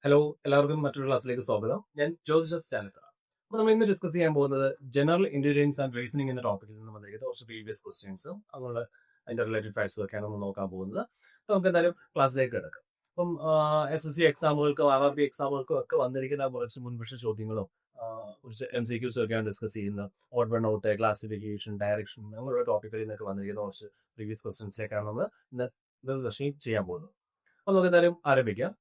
Hello, എല്ലാവർക്കും മറ്റൊരു ക്ലാസ്സിലേക്ക് സ്വാഗതം. ഞാൻ ജ്യോതിഷസ് ചാനത്ര. അപ്പോൾ നമ്മൾ ഇന്ന് ഡിസ്കസ് ചെയ്യാൻ പോകുന്നത് ജനറൽ ഇന്റലിജൻസ് ആൻഡ് റീസണിംഗ് എന്ന ടോപ്പിക്കിൽ നിന്ന് വന്നിരിക്കുന്ന കുറച്ച് പ്രീവിയസ് ക്വസ്റ്റ്യൻസും അതുപോലെ അതിന്റെ റിലേറ്റഡ് ഫാക്ട്സും ഒക്കെയാണ് നമ്മൾ നോക്കാൻ പോകുന്നത്. അപ്പോൾ നമുക്ക് എന്തായാലും ക്ലാസ്സിലേക്ക് കിടക്കാം. അപ്പം SSC എക്സാമുകൾക്കും RRB എക്സാമുകൾക്കും ഒക്കെ വന്നിരിക്കുന്ന കുറച്ച് മുൻവർഷ ചോദ്യങ്ങളും കുറച്ച് MCQs ഒക്കെയാണ് ഡിസ്കസ് ചെയ്യുന്നത്. Odd one out, classification, direction അങ്ങനെയുള്ള ടോപ്പിക്കിൽ നിന്നൊക്കെ വന്നിരിക്കുന്ന കുറച്ച് പ്രീവിയസ് ക്വസ്റ്റ്യൻസിലേക്കാണ് നമ്മൾ ഇന്നത്തെ സെഷനിൽ ചെയ്യാൻ പോകുന്നത്. അപ്പോൾ നമുക്ക് എന്തായാലും ആരംഭിക്കാം.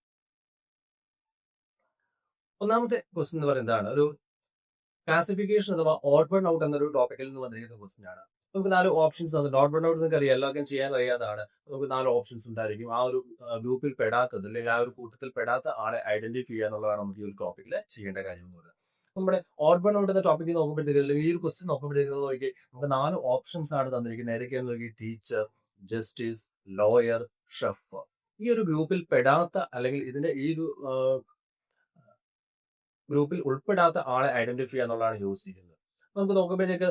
ഒന്നാമത്തെ ക്വസ്റ്റ്യൻ എന്ന് പറയുന്നതാണ് ഒരു ക്ലാസിഫിക്കേഷൻ അഥവാ ഓഡ് വൺ ഔട്ട് എന്നൊരു ടോപ്പിക്കിൽ നിന്ന് വന്നിരിക്കുന്ന ക്വസ്റ്റ്യൻ ആണ്. നമുക്ക് 4 ഓപ്ഷൻസ് തന്നിട്ട് ഓഡ് വൺ ഔട്ട് നിങ്ങൾക്ക് അറിയാം, എല്ലാവർക്കും ചെയ്യാൻ അറിയാതാണ്. നമുക്ക് 4 ഓപ്ഷൻസ് ഉണ്ടായിരിക്കും. ആ ഒരു ഗ്രൂപ്പിൽ പെടാത്തത് അല്ലെങ്കിൽ ആ ഒരു കൂട്ടത്തിൽ പെടാത്ത ആളെ ഐഡന്റിഫൈ ചെയ്യുക എന്നുള്ളതാണ് നമുക്ക് ഈ ഒരു ടോപ്പിക്കിൽ ചെയ്യേണ്ട കാര്യം എന്ന് പറയുന്നത്. നമ്മുടെ ഓഡ് വൺ ഔട്ട് എന്ന ടോപ്പിക്കിൽ നോക്കുമ്പോഴത്തേക്ക് അല്ലെങ്കിൽ ഈ ഒരു ക്വസ്റ്റ്യൻ നോക്കുമ്പോഴത്തേക്ക് നോക്കി നമുക്ക് 4 ഓപ്ഷൻസ് ആണ് തന്നിരിക്കുന്നത്. ഏതൊക്കെയാണെന്ന് നോക്കി ടീച്ചർ, ജസ്റ്റിസ്, ലോയർ, ഷെഫ്. ഈ ഒരു ഗ്രൂപ്പിൽ പെടാത്ത അല്ലെങ്കിൽ ഇതിന്റെ ഈ ഒരു ഗ്രൂപ്പിൽ ഉൾപ്പെടാത്ത ആളെ ഐഡന്റിഫൈ ചെയ്യുക എന്നുള്ളതാണ് യൂസ് ചെയ്യുന്നത്. നമുക്ക് നോക്കുമ്പോഴത്തേക്ക്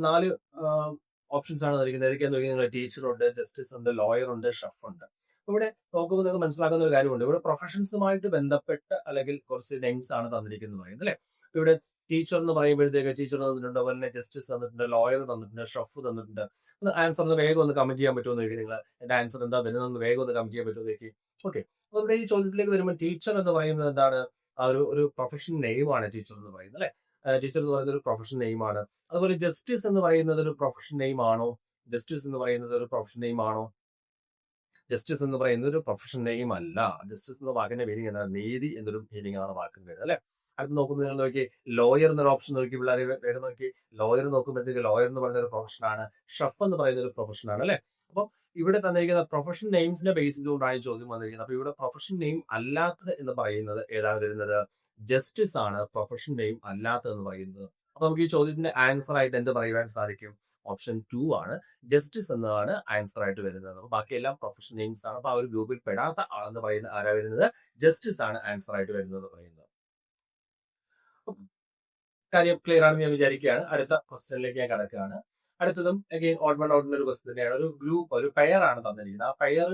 4 ഓപ്ഷൻസ് ആണ് നൽകുന്നത്. ഏതൊക്കെയാന്ന് നോക്കി ടീച്ചർ ഉണ്ട്, ജസ്റ്റിസ് ഉണ്ട്, ലോയർ ഉണ്ട്, ഷെഫ് ഉണ്ട്. ഇവിടെ നോക്കുമ്പോൾ നിങ്ങൾക്ക് മനസ്സിലാക്കുന്ന ഒരു കാര്യമുണ്ട്. ഇവിടെ പ്രൊഫഷൻസുമായിട്ട് ബന്ധപ്പെട്ട അല്ലെങ്കിൽ കുറച്ച് നെയിംസ് ആണ് തന്നിരിക്കുന്നത് പറയുന്നത് അല്ലെ. ഇവിടെ ടീച്ചർ എന്ന് പറയുമ്പോഴത്തേക്ക് ടീച്ചർ തന്നിട്ടുണ്ട്, അതുപോലെ തന്നെ ജസ്റ്റിസ് തന്നിട്ടുണ്ട്, ലോയർ തന്നിട്ടുണ്ട്, ഷെഫ് തന്നിട്ടുണ്ട്. ആൻസർ ഒന്ന് വേഗം ഒന്ന് കമന്റ് ചെയ്യാൻ പറ്റുമോ നോക്കി, നിങ്ങൾ എന്റെ ആൻസർ എന്താ വരുന്നതെന്ന് വേഗം ഒന്ന് കമന്റ് ചെയ്യാൻ പറ്റുമോ നോക്കി. ഓക്കെ, അപ്പോൾ ഇവിടെ ഈ ചോദ്യത്തിലേക്ക് വരുമ്പോൾ ടീച്ചർ എന്ന് പറയുന്നത് എന്താണ്? ആ ഒരു പ്രൊഫഷൻ നെയിമാണ് ടീച്ചർ എന്ന് പറയുന്നത് അല്ലെ. ടീച്ചർ എന്ന് പറയുന്നത് ഒരു പ്രൊഫഷൻ നെയിമാണ്. അതുപോലെ ജസ്റ്റിസ് എന്ന് പറയുന്നത് ഒരു പ്രൊഫഷൻ നെയിം ആണോ? ജസ്റ്റിസ് എന്ന് പറയുന്നത് ഒരു പ്രൊഫഷൻ നെയിം ആണോ? ജസ്റ്റിസ് എന്ന് പറയുന്നത് ഒരു പ്രൊഫഷൻ നെയിം അല്ല. ജസ്റ്റിസ് എന്ന വാക്കിന്റെ മീനിങ് എന്താണ്? നീതി എന്നൊരു മീനിങ് ആണ് വാക്കിന് വരുന്നത് അല്ലെ. അടുത്ത് നോക്കുന്നത് നിങ്ങൾ നോക്കി ലോയർ എന്നൊരു ഓപ്ഷൻ നോക്കി, പിള്ളേർ പേര് നോക്കി. ലോയർ നോക്കുമ്പോഴത്തേക്ക് ലോയർ എന്ന് പറയുന്ന ഒരു പ്രൊഫഷനാണ്, ഷെഫ് എന്ന് പറയുന്ന ഒരു പ്രൊഫഷനാണ് അല്ലെ. അപ്പൊ ഇവിടെ തന്നിരിക്കുന്ന പ്രൊഫഷൻ നെയിംസിനെ ബേസ് ചെയ്തുകൊണ്ടാണ് ചോദ്യം വന്നിരിക്കുന്നത്. അപ്പൊ ഇവിടെ പ്രൊഫഷൻ നെയിം അല്ലാത്തത് എന്ന് പറയുന്നത് ഏതാണ് വരുന്നത്? ജസ്റ്റിസ് ആണ് പ്രൊഫഷൻ നെയിം അല്ലാത്തത് എന്ന് പറയുന്നത്. അപ്പൊ നമുക്ക് ഈ ചോദ്യത്തിന്റെ ആൻസർ ആയിട്ട് എന്ത് പറയുവാൻ സാധിക്കും? ഓപ്ഷൻ 2 ആണ്. ജസ്റ്റിസ് എന്നതാണ് ആൻസർ ആയിട്ട് വരുന്നത്. അപ്പൊ ബാക്കിയെല്ലാം പ്രൊഫഷൻ നെയിംസ് ആണ്. അപ്പൊ ആ ഒരു ഗ്രൂപ്പിൽ പെടാത്ത ആളെന്ന് പറയുന്നത് ആരാ വരുന്നത്? ജസ്റ്റിസ് ആണ് ആൻസർ ആയിട്ട് വരുന്നത് പറയുന്നത്. കാര്യം ക്ലിയർ ആണെന്ന് ഞാൻ വിചാരിക്കുകയാണ്. അടുത്ത ക്വസ്റ്റ്യനിലേക്ക് ഞാൻ കടക്കുകയാണ്. അടുത്തതും അഗെയിൻ ഓഡ് വൺ ഔട്ടിന്റെ ഒരു ക്വസ്റ്റ്യൻ തന്നെയാണ്. ഒരു ഗ്രൂപ്പ്, ഒരു പെയർ ആണ് തന്നിരിക്കുന്നത്. ആ പെയർ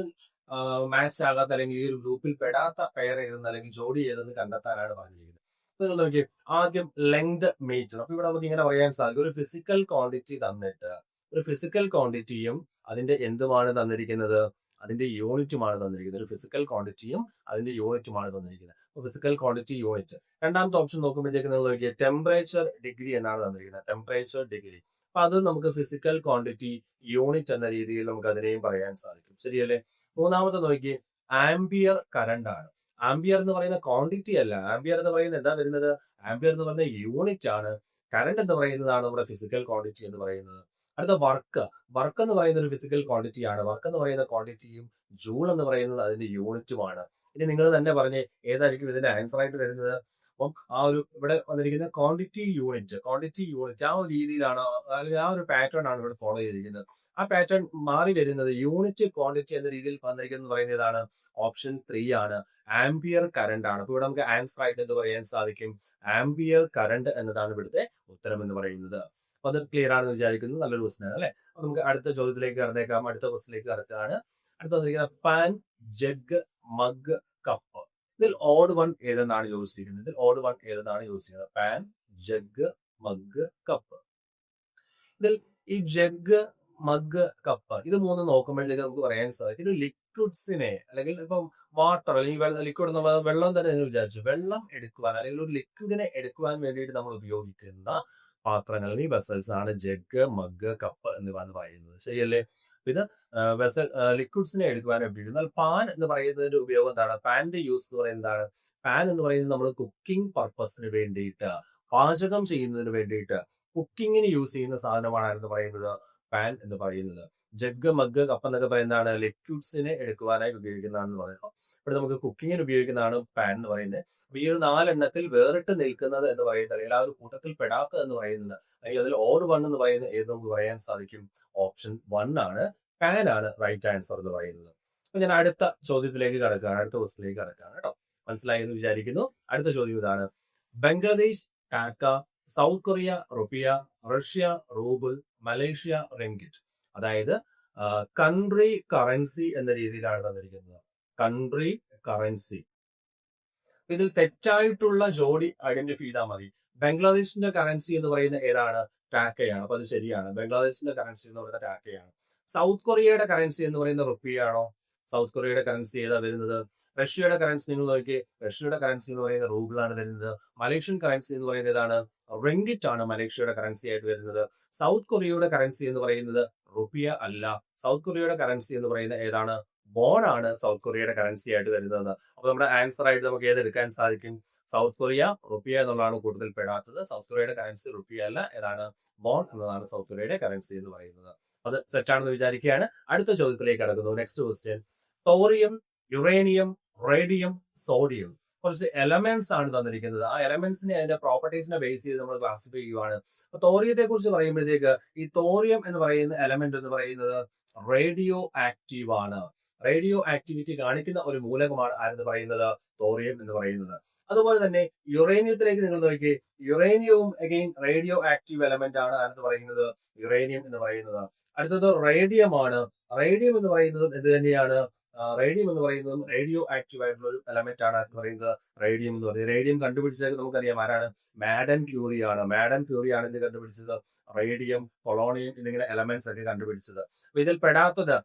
മാച്ച് ആകാത്ത അല്ലെങ്കിൽ ഈ ഒരു ഗ്രൂപ്പിൽ പെടാത്ത പെയർ ഏതെന്ന് അല്ലെങ്കിൽ ജോഡി ഏതെന്ന് കണ്ടെത്താനാണ് പറഞ്ഞിരിക്കുന്നത്. നിങ്ങൾ നോക്കി, ആദ്യം ലെങ്ത് മീറ്റർ. അപ്പൊ ഇവിടെ നമുക്ക് ഇങ്ങനെ പറയാൻ സാധിക്കും, ഒരു ഫിസിക്കൽ ക്വാണ്ടിറ്റി തന്നിട്ട് ഒരു ഫിസിക്കൽ ക്വാണ്ടിറ്റിയും അതിന്റെ എന്തുമാണ് തന്നിരിക്കുന്നത്? അതിന്റെ യൂണിറ്റുമാണ് തന്നിരിക്കുന്നത്. ഒരു ഫിസിക്കൽ ക്വാണ്ടിറ്റിയും അതിന്റെ യൂണിറ്റുമാണ് തന്നിരിക്കുന്നത്. Physical quantity unit. രണ്ടാമത്തെ ഓപ്ഷൻ നോക്കുമ്പോഴത്തേക്ക് നിങ്ങൾ നോക്കിയാൽ ടെമ്പറേച്ചർ ഡിഗ്രി എന്നാണ് തന്നിരിക്കുന്നത്. Temperature degree. അപ്പൊ അത് നമുക്ക് ഫിസിക്കൽ ക്വാണ്ടിറ്റി യൂണിറ്റ് എന്ന രീതിയിൽ നമുക്ക് അതിനെയും പറയാൻ സാധിക്കും. ശരിയല്ലേ? മൂന്നാമത്തെ നോക്കി, ആംബിയർ കറണ്ട് ആണ്. ആംബിയർ എന്ന് പറയുന്ന ക്വാണ്ടിറ്റി അല്ല. ആംബിയർ എന്ന് പറയുന്നത് എന്താ വരുന്നത്? ആംബിയർ എന്ന് പറയുന്ന യൂണിറ്റ് ആണ്. കറണ്ട് എന്ന് പറയുന്നതാണ് നമ്മുടെ ഫിസിക്കൽ ക്വാണ്ടിറ്റി എന്ന് പറയുന്നത്. അടുത്ത വർക്ക്. വർക്ക് എന്ന് പറയുന്ന ഒരു ഫിസിക്കൽ ക്വാണ്ടിറ്റി ആണ്. വർക്ക് എന്ന് പറയുന്ന ക്വാണ്ടിറ്റിയും ജൂൾ എന്ന് പറയുന്നത് അതിന്റെ യൂണിറ്റുമാണ്. ഇനി നിങ്ങൾ തന്നെ പറഞ്ഞേ, ഏതായിരിക്കും ഇതിന്റെ ആൻസർ ആയിട്ട് വരുന്നത്? അപ്പം ആ ഒരു ഇവിടെ വന്നിരിക്കുന്ന ക്വാണ്ടിറ്റി യൂണിറ്റ് ആ ഒരു രീതിയിലാണ്, അല്ലെങ്കിൽ ആ ഒരു പാറ്റേൺ ആണ് ഇവിടെ ഫോളോ ചെയ്തിരിക്കുന്നത്. ആ പാറ്റേൺ മാറി വരുന്നത് യൂണിറ്റ് ക്വാണ്ടിറ്റി എന്ന രീതിയിൽ വന്നിരിക്കുന്നത് പറയുന്നത് ഏതാണ്? ഓപ്ഷൻ 3 ആണ്. ആംബിയർ കറണ്ട് ആണ്. അപ്പൊ ഇവിടെ നമുക്ക് ആൻസർ ആയിട്ട് എന്ത് പറയാൻ സാധിക്കും? ആംബിയർ കറണ്ട് എന്നതാണ് ഇവിടുത്തെ ഉത്തരം എന്ന് പറയുന്നത്. അപ്പൊ അത് ക്ലിയർ ആണെന്ന് വിചാരിക്കുന്നു. നല്ലൊരു ക്വസ്റ്റൻ ആണ് അല്ലെ. അപ്പൊ നമുക്ക് അടുത്ത ചോദ്യത്തിലേക്ക് കടന്നേക്കാം. അടുത്ത ക്വസ്റ്റിലേക്ക് കടക്കുകയാണ്. അടുത്ത വന്നിരിക്കുന്നത് പാൻ, ജഗ്, മഗ്, കപ്പ്. ഇതിൽ ഓഡ് വൺ ഏതെന്നാണ് യൂസ് ചെയ്യുന്നത്? Pan, jug, mug, cup. ഇതിൽ ഈ ജഗ്, മഗ്, കപ്പ് ഇത് മൂന്ന് നോക്കുമ്പോഴത്തേക്ക് നമുക്ക് പറയാൻ സാധിക്കും, ഇത് ലിക്വിഡ്സിനെ അല്ലെങ്കിൽ ഇപ്പം വാട്ടർ അല്ലെങ്കിൽ ലിക്വിഡ് നമ്മൾ വെള്ളം തന്നെ എന്ന് വിചാരിച്ചു, വെള്ളം എടുക്കുവാൻ അല്ലെങ്കിൽ ഒരു ലിക്വിഡിനെ എടുക്കുവാൻ വേണ്ടിയിട്ട് നമ്മൾ ഉപയോഗിക്കുന്ന പാത്രങ്ങൾ അല്ലെങ്കിൽ വെസൽസ് ആണ് ജഗ്, മഗ്, കപ്പ് എന്നിവ എന്ന് പറയുന്നത്. ശരിയല്ലേ? ഇത് വെസൽ ലിക്വിഡ്സിനെ എടുക്കുവാൻ ഉപയോഗിക്കുന്നത്. എന്നാൽ പാൻ എന്ന് പറയുന്നതിന്റെ ഉപയോഗം എന്താണ്? പാനിന്റെ യൂസ് എന്ന് പറയുന്നത് എന്താണ്? പാൻ എന്ന് പറയുന്നത് നമ്മൾ കുക്കിംഗ് പർപ്പസിന് വേണ്ടിയിട്ട്, പാചകം ചെയ്യുന്നതിന് വേണ്ടിയിട്ട്, കുക്കിങ്ങിന് യൂസ് ചെയ്യുന്ന സാധനമാണ് എന്ന് പറയുന്നത് പാൻ എന്ന് പറയുന്നത്. ജഗ്, മഗ്, കപ്പ് എന്നൊക്കെ പറയുന്നതാണ് ലിക്വിഡ്സിനെ എടുക്കുവാനായി ഉപയോഗിക്കുന്നതാണെന്ന് പറയുന്നത്. ഇവിടെ നമുക്ക് കുക്കിങ്ങിന് ഉപയോഗിക്കുന്നതാണ് പാൻ എന്ന് പറയുന്നത്. അപ്പൊ ഈ ഒരു 4 എണ്ണത്തിൽ വേറിട്ട് നിൽക്കുന്നത് എന്ന് പറയുന്നത്, അല്ലെങ്കിൽ ആ ഒരു കൂട്ടത്തിൽ പെടാത്തത് എന്ന് പറയുന്നത്, അല്ലെങ്കിൽ അതിൽ ഓഡ് വൺ എന്ന് പറയുന്നത് ഏത് നമുക്ക് പറയാൻ സാധിക്കും? ഓപ്ഷൻ 1 ആണ്. പാൻ ആണ് റൈറ്റ് ആൻസർ എന്ന് പറയുന്നത്. അപ്പൊ ഞാൻ അടുത്ത ചോദ്യത്തിലേക്ക് കടക്കുകയാണ്, അടുത്ത ക്വസ്റ്റിലേക്ക് കടക്കുകയാണ് കേട്ടോ. മനസ്സിലായി എന്ന് വിചാരിക്കുന്നു. അടുത്ത ചോദ്യം ഇതാണ്: Bangladesh taka, south Korea rupiah, Russia rouble, Malaysia ringgit. അതായത് കൺട്രി കറൻസി എന്ന രീതിയിലാണ് തന്നിരിക്കുന്നത്. Country currency. ഇതിൽ തെറ്റായിട്ടുള്ള ജോഡി ഐഡന്റിഫൈ ചെയ്താൽ മതി. ബംഗ്ലാദേശിന്റെ കറൻസി എന്ന് പറയുന്നത് ഏതാണ്? ടാക്കയാണ്. അപ്പൊ അത് ശരിയാണ്. ബംഗ്ലാദേശിന്റെ കറൻസി എന്ന് പറയുന്നത് ടാക്കയാണ്. സൗത്ത് കൊറിയയുടെ കറൻസി എന്ന് പറയുന്നത് റുപ്പിയാണോ? സൗത്ത് കൊറിയയുടെ കറൻസി ഏതാ വരുന്നത്? റഷ്യയുടെ കറൻസി നിങ്ങൾ നോക്കി, റഷ്യയുടെ കറൻസി എന്ന് പറയുന്നത് റൂബിളാണ് വരുന്നത്. മലേഷ്യൻ കറൻസി എന്ന് പറയുന്നത് ഏതാണ്? റിംഗിറ്റ് ആണ് മലേഷ്യയുടെ കറൻസി ആയിട്ട് വരുന്നത്. സൗത്ത് കൊറിയയുടെ കറൻസി എന്ന് പറയുന്നത് റുപ്പിയ അല്ല. സൗത്ത് കൊറിയയുടെ കറൻസി എന്ന് പറയുന്നത് ഏതാണ്? ബോൺ ആണ് സൗത്ത് കൊറിയയുടെ കറൻസി ആയിട്ട് വരുന്നത്. അപ്പൊ നമ്മുടെ ആൻസർ ആയിട്ട് നമുക്ക് ഏത് എടുക്കാൻ സാധിക്കും? സൗത്ത് കൊറിയ, റുപ്പിയ എന്നുള്ളതാണ് കൂടുതൽ പെടാത്തത്. സൗത്ത് കൊറിയയുടെ കറൻസി റുപ്പിയ അല്ല, ഏതാണ്? ബോൺ എന്നതാണ് സൗത്ത് കൊറിയയുടെ കറൻസി എന്ന് പറയുന്നത്. അത് സെറ്റാണെന്ന് വിചാരിക്കുകയാണ്. അടുത്ത ചോദ്യത്തിലേക്ക് കടക്കുന്നു. Next question. Thorium, uranium, radium, sodium, കുറച്ച് എലമെന്റ്സ് ആണ് തന്നിരിക്കുന്നത്. ആ എലമെന്റ്സിനെ അതിന്റെ പ്രോപ്പർട്ടീസിനെ ബേസ് ചെയ്ത് നമ്മൾ ക്ലാസിഫൈ ചെയ്യുവാണ്. അപ്പൊ തോറിയത്തെ കുറിച്ച് പറയുമ്പോഴത്തേക്ക് ഈ തോറിയം എന്ന് പറയുന്ന എലമെന്റ് എന്ന് പറയുന്നത് റേഡിയോ ആക്റ്റീവ് ആണ്. റേഡിയോ ആക്ടിവിറ്റി കാണിക്കുന്ന ഒരു മൂലകമാണ് ആരെന്ന് പറയുന്നത്? തോറിയം എന്ന് പറയുന്നത്. അതുപോലെ തന്നെ യുറേനിയത്തിലേക്ക് നിങ്ങൾ നോക്കി, യുറേനിയവും അഗെയിൻ റേഡിയോ ആക്റ്റീവ് എലമെന്റ് ആണ് ആരെന്ന് പറയുന്നത്? യുറേനിയം എന്ന് പറയുന്നത്. അടുത്തത് റേഡിയം ആണ്. റേഡിയം എന്ന് പറയുന്നത് ഇത് തന്നെയാണ്. റേഡിയം എന്ന് പറയുന്നതും റേഡിയോ ആക്റ്റീവ് ആയിട്ടുള്ള ഒരു എലമെന്റ് ആണ് എന്ന് പറയുന്നത്. റേഡിയം എന്ന് പറയുന്നത് റേഡിയം കണ്ടുപിടിച്ചത് നമുക്കറിയാം ആരാണ്? മാഡൻ ക്യൂറി ആണ്. മാഡൻ ക്യൂറി ആണ് ഇത് കണ്ടുപിടിച്ചത്. റേഡിയം, പൊളോണിയം എന്നിങ്ങനെ എലമെന്റ്സ് ഒക്കെ കണ്ടുപിടിച്ചത്. അപ്പൊ ഇതിൽ പെടാത്തത്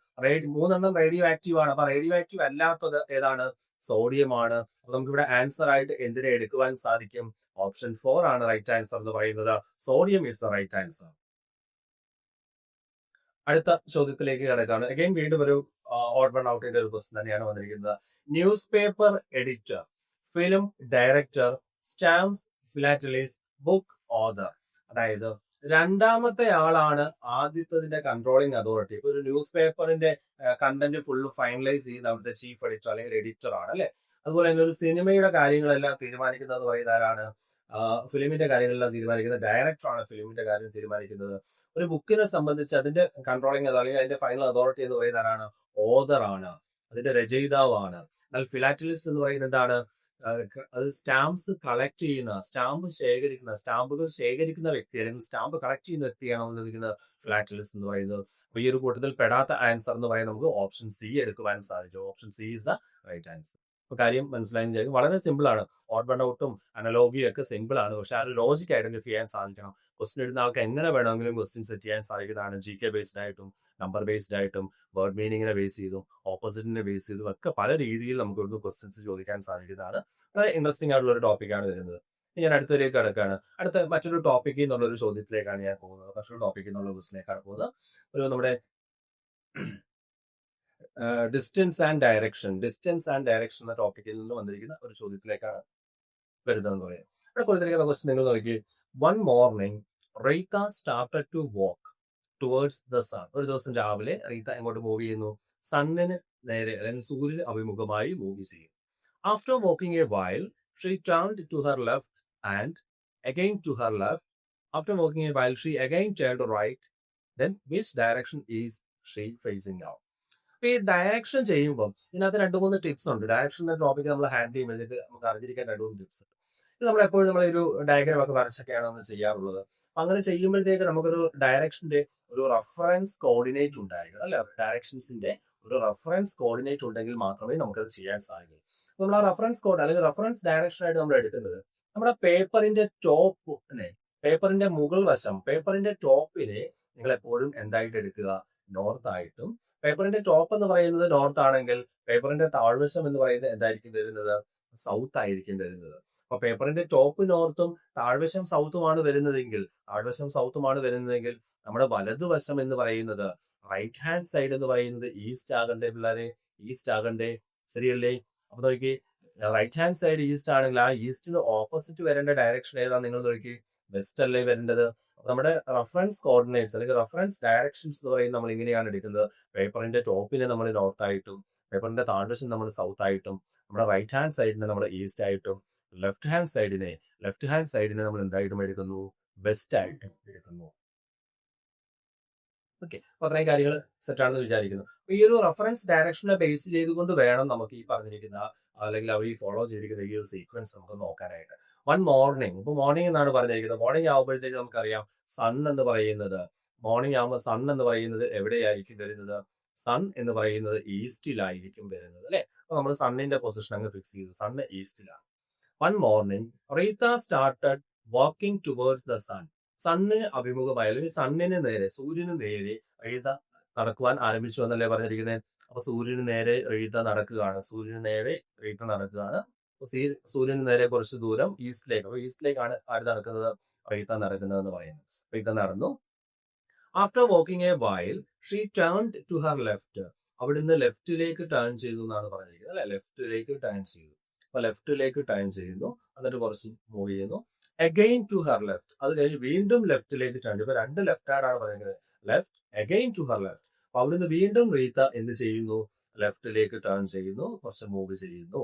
മൂന്നെണ്ണം റേഡിയോ ആക്റ്റീവ് ആണ്. അപ്പൊ റേഡിയോ ആക്റ്റീവ് അല്ലാത്തത് ഏതാണ്? സോഡിയം ആണ്. അപ്പൊ നമുക്ക് ഇവിടെ ആൻസർ ആയിട്ട് എന്തിനെ എടുക്കുവാൻ സാധിക്കും? ഓപ്ഷൻ 4 ആണ് റൈറ്റ് ആൻസർ എന്ന് പറയുന്നത്. Sodium is the right answer. അടുത്ത ചോദ്യത്തിലേക്ക് കിടക്കാണ്. അഗൈൻ വീണ്ടും ഒരു ഓഡ് വൺ ഔട്ടിന്റെ ഒരു ക്വസ്റ്റ്യൻ തന്നെയാണ് വന്നിരിക്കുന്നത്. News paper editor, film director, stamps philatelist, book author. അതായത് രണ്ടാമത്തെ ആളാണ് ആദ്യത്തതിന്റെ കൺട്രോളിംഗ് അതോറിറ്റി. ഇപ്പൊ ഒരു ന്യൂസ് പേപ്പറിന്റെ കണ്ടന്റ് ഫുള്ള് ഫൈനലൈസ് ചെയ്യുന്ന അവിടുത്തെ ചീഫ് എഡിറ്റർ അല്ലെങ്കിൽ എഡിറ്റർ ആണ് അല്ലെ. അതുപോലെ തന്നെ ഒരു സിനിമയുടെ കാര്യങ്ങളെല്ലാം തീരുമാനിക്കുന്നത് പറയുന്ന ആരാണ്? ഫിലിമിന്റെ കാര്യങ്ങളെല്ലാം തീരുമാനിക്കുന്നത് ഡയറക്ടറാണ്. ഫിലിമിന്റെ കാര്യം തീരുമാനിക്കുന്നത്. ഒരു ബുക്കിനെ സംബന്ധിച്ച് അതിന്റെ കൺട്രോളിംഗ് അല്ലെങ്കിൽ അതിന്റെ ഫൈനൽ അതോറിറ്റി എന്ന് പറയുന്നത് ആരാണ്? ഓതർ ആണ്, അതിന്റെ രചയിതാവാണ്. എന്നാൽ ഫിലാറ്റലിസ്റ്റ് എന്ന് പറയുന്നത് എന്താണ്? അത് സ്റ്റാമ്പ്സ് കളക്ട് ചെയ്യുന്ന, സ്റ്റാമ്പുകൾ ശേഖരിക്കുന്ന വ്യക്തി അല്ലെങ്കിൽ സ്റ്റാമ്പ് കളക്ട് ചെയ്യുന്ന വ്യക്തിയാണ് വന്നിരിക്കുന്നത് ഫിലാറ്റലിസ്റ്റ് എന്ന് പറയുന്നത്. അപ്പൊ ഈ ഒരു കൂട്ടത്തിൽ പെടാത്ത ആൻസർ എന്ന് പറയുന്നത് നമുക്ക് ഓപ്ഷൻ സി എടുക്കുവാൻ സാധിക്കും. Option C is the right answer. അപ്പൊ കാര്യം മനസ്സിലായെന്ന് വിചാരിക്കും. വളരെ സിമ്പിൾ ആണ്. ഓഡ് വൺ ഔട്ടും അനലോഗിയും ഒക്കെ സിമ്പിൾ ആണ്. പക്ഷെ ആ ഒരു ലോജിക് ഐഡന്റിഫൈ ചെയ്യാൻ സാധിക്കണം. ക്വസ്റ്റ്യൻ എഴുതുന്ന ആൾക്ക് എങ്ങനെ വേണമെങ്കിലും ക്വസ്റ്റ്യൻ സെറ്റ് ചെയ്യാൻ സാധിക്കുന്നതാണ്. GK ബേസ്ഡ് ആയിട്ടും നമ്പർ ബേസ്ഡ് ആയിട്ടും വേർഡ് മീനിങ്ങിനെ ബേസ് ചെയ്തും ഓപ്പോസിറ്റിനെ ബേസ് ചെയ്തും ഒക്കെ പല രീതിയിൽ നമുക്ക് ഇവിടുന്ന് ക്വസ്റ്റ്യൻസ് ചോദിക്കാൻ സാധിക്കുന്നതാണ്. വളരെ ഇൻട്രസ്റ്റിംഗ് ആയിട്ടുള്ള ഒരു ടോപ്പിക്കാണ് വരുന്നത്. ഞാൻ അടുത്തതിലേക്ക് കിടക്കുകയാണ്. അടുത്ത മറ്റൊരു ടോപ്പിക്കിൽ നിന്നുള്ള ഒരു ചോദ്യത്തിലേക്കാണ് ഞാൻ പോകുന്നത്. മറ്റൊരു ടോപ്പിക്കിൽ നിന്നുള്ള ക്വസ്റ്റിലേക്കാണ് പോകുന്നത്. ഒരു നമ്മുടെ ഡിസ്റ്റൻസ് ആൻഡ് ഡയറക്ഷൻ എന്ന ടോപ്പിക്കിൽ നിന്ന് വന്നിരിക്കുന്ന ഒരു ചോദ്യത്തിലേക്കാണ് വരുന്നതെന്ന് പറയാം. ഇവിടെ കൊടുത്തിരിക്കുന്ന ക്വസ്റ്റ്യൻ നിങ്ങൾ നോക്കി. One morning Reetha started to walk towards the sun. ഒരു ദിവസം രാവിലെ റീത്ത എങ്ങോട്ട് മൂവ് ചെയ്യുന്നു? സണ്ണിന് നേരെ അല്ലെങ്കിൽ സൂര്യന് അഭിമുഖമായി മൂവ് ചെയ്യും. After walking a while she turned to her left and again to her left. After walking a while she again turned right. Then which direction is she facing now? അപ്പൊ ഈ direction ചെയ്യുമ്പോൾ ഇതിനകത്ത് 2-3 tips ഉണ്ട്. Direction എന്ന topic നമ്മൾ handle ചെയ്യുമ്പോഴത്തേക്ക് നമുക്ക് അറിഞ്ഞിരിക്കാൻ 2-3 tips ഉണ്ട്. ഇത് നമ്മൾ എപ്പോഴും നമ്മളൊരു ഡയഗ്രാം ഒക്കെ വരച്ചൊക്കെയാണ് നമ്മൾ ചെയ്യാറുള്ളത്. അങ്ങനെ ചെയ്യുമ്പോഴത്തേക്ക് നമുക്കൊരു ഡയറക്ഷന്റെ ഒരു റെഫറൻസ് കോർഡിനേറ്റ് ഉണ്ടായിരിക്കണം അല്ലെ. ഡയറക്ഷൻസിന്റെ ഒരു റെഫറൻസ് കോർഡിനേറ്റ് ഉണ്ടെങ്കിൽ മാത്രമേ നമുക്കത് ചെയ്യാൻ സാധിക്കൂ. നമ്മൾ ആ റെഫറൻസ് കോഡ് അല്ലെങ്കിൽ റെഫറൻസ് ഡയറക്ഷൻ ആയിട്ട് നമ്മൾ എടുക്കുന്നത് നമ്മുടെ പേപ്പറിന്റെ ടോപ്പിനെ, പേപ്പറിന്റെ മുകൾ വശം, പേപ്പറിന്റെ ടോപ്പിനെ നിങ്ങൾ എപ്പോഴും എന്തായിട്ട് എടുക്കുക? നോർത്ത് ആയിട്ടും. പേപ്പറിന്റെ ടോപ്പ് എന്ന് പറയുന്നത് നോർത്ത് ആണെങ്കിൽ പേപ്പറിന്റെ താഴ്വശം എന്ന് പറയുന്നത് എന്തായിരിക്കും വരുന്നത്? സൗത്ത് ആയിരിക്കും വരുന്നത്. അപ്പൊ പേപ്പറിന്റെ ടോപ്പ് നോർത്തും താഴ്വശം സൗത്തുമാണ് വരുന്നതെങ്കിൽ നമ്മുടെ വലതുവശം എന്ന് പറയുന്നത് റൈറ്റ് ഹാൻഡ് സൈഡ് എന്ന് പറയുന്നത് ഈസ്റ്റ് ആകണ്ടേ പിള്ളേരെ? ഈസ്റ്റ് ആകണ്ടേ? ശരിയല്ലേ? അപ്പൊ നോക്കി, റൈറ്റ് ഹാൻഡ് സൈഡ് ഈസ്റ്റ് ആണെങ്കിൽ ആ ഈസ്റ്റിന് ഓപ്പോസിറ്റ് വരേണ്ട ഡയറക്ഷൻ ഏതാ? നിങ്ങൾ നോക്കി, വെസ്റ്റ് അല്ലേ വരേണ്ടത്? നമ്മുടെ റെഫറൻസ് കോർഡിനേറ്റ്സ് അല്ലെങ്കിൽ റെഫറൻസ് ഡയറക്ഷൻസ് എന്ന് പറയുന്നത് നമ്മൾ ഇങ്ങനെയാണ് എടുക്കുന്നത്. പേപ്പറിന്റെ ടോപ്പിനെ നമ്മൾ നോർത്ത് ആയിട്ടും പേപ്പറിന്റെ താഴ്വശം നമ്മൾ സൗത്ത് ആയിട്ടും നമ്മുടെ റൈറ്റ് ഹാൻഡ് സൈഡിനെ നമ്മൾ ഈസ്റ്റ് ആയിട്ടും ലെഫ്റ്റ് ഹാൻഡ് സൈഡിനെ നമ്മൾ എന്തായിട്ടും എടുക്കുന്നു? വെസ്റ്റ് ആയിട്ടും എടുക്കുന്നു. ഓക്കെ, അപ്പൊ അത്രയും കാര്യങ്ങൾ സെറ്റ് ആണെന്ന് വിചാരിക്കുന്നു. അപ്പൊ ഈ ഒരു റെഫറൻസ് ഡയറക്ഷനെ ബേസ് ചെയ്തുകൊണ്ട് വേണം നമുക്ക് ഈ പറഞ്ഞിരിക്കുന്ന അല്ലെങ്കിൽ അവർ ഈ ഫോളോ ചെയ്തിരിക്കുന്ന ഈ ഒരു സീക്വൻസ് നമുക്ക് നോക്കാനായിട്ട്. വൺ മോർണിംഗ്, ഇപ്പൊ മോർണിംഗ് എന്നാണ് പറഞ്ഞിരിക്കുന്നത്. മോർണിംഗ് ആകുമ്പോഴത്തേക്ക് നമുക്കറിയാം സൺ എന്ന് പറയുന്നത് എവിടെയായിരിക്കും വരുന്നത്? സൺ എന്ന് പറയുന്നത് ഈസ്റ്റിലായിരിക്കും വരുന്നത് അല്ലെ. അപ്പൊ നമ്മൾ സണ്ണിന്റെ പൊസിഷൻ അങ്ങ് ഫിക്സ് ചെയ്തു. സണ്ണ് ഈസ്റ്റിലാണ്. One morning Reetha started walking towards the sun. സണ്ണിന് അഭിമുഖമായി അല്ലെങ്കിൽ സണ്ണിന് നേരെ, സൂര്യന് നേരെ റീത്ത നടക്കുവാൻ ആരംഭിച്ചു എന്നല്ലേ പറഞ്ഞിരിക്കുന്നത്. അപ്പൊ സൂര്യന് നേരെ റീത്ത നടക്കുകയാണ്. സൂര്യന് നേരെ റീത്ത നടക്കുകയാണ്. സൂര്യന് നേരെ കുറച്ച് ദൂരം ഈസ്റ്റിലേക്ക്. അപ്പൊ ഈസ്റ്റിലേക്കാണ് ആര് നടക്കുന്നത്? റീത്ത നടക്കുന്നത് എന്ന് പറയുന്നത്. റീത്ത നടന്നു. After walking a while she turned to her left. അവിടുന്ന് ലെഫ്റ്റിലേക്ക് ടേൺ ചെയ്തു എന്നാണ് പറഞ്ഞിരിക്കുന്നത് അല്ലെ. ലെഫ്റ്റിലേക്ക് ടേൺ ചെയ്തു. അപ്പൊ ലെഫ്റ്റിലേക്ക് ടേൺ ചെയ്യുന്നു. എന്നിട്ട് കുറച്ച് മൂവ് ചെയ്യുന്നു. Again to her left. അത് കഴിഞ്ഞ് വീണ്ടും ലെഫ്റ്റിലേക്ക് ടേൺ ചെയ്തു. ഇപ്പൊ രണ്ട് ലെഫ്റ്റ് ഹാൻഡാണ് പറയുന്നത്. Left again to her left. അപ്പൊ അവിടുന്ന് വീണ്ടും റീത്ത എന്ത് ചെയ്യുന്നു? ലെഫ്റ്റിലേക്ക് ടേൺ ചെയ്യുന്നു. കുറച്ച് മൂവ് ചെയ്യുന്നു.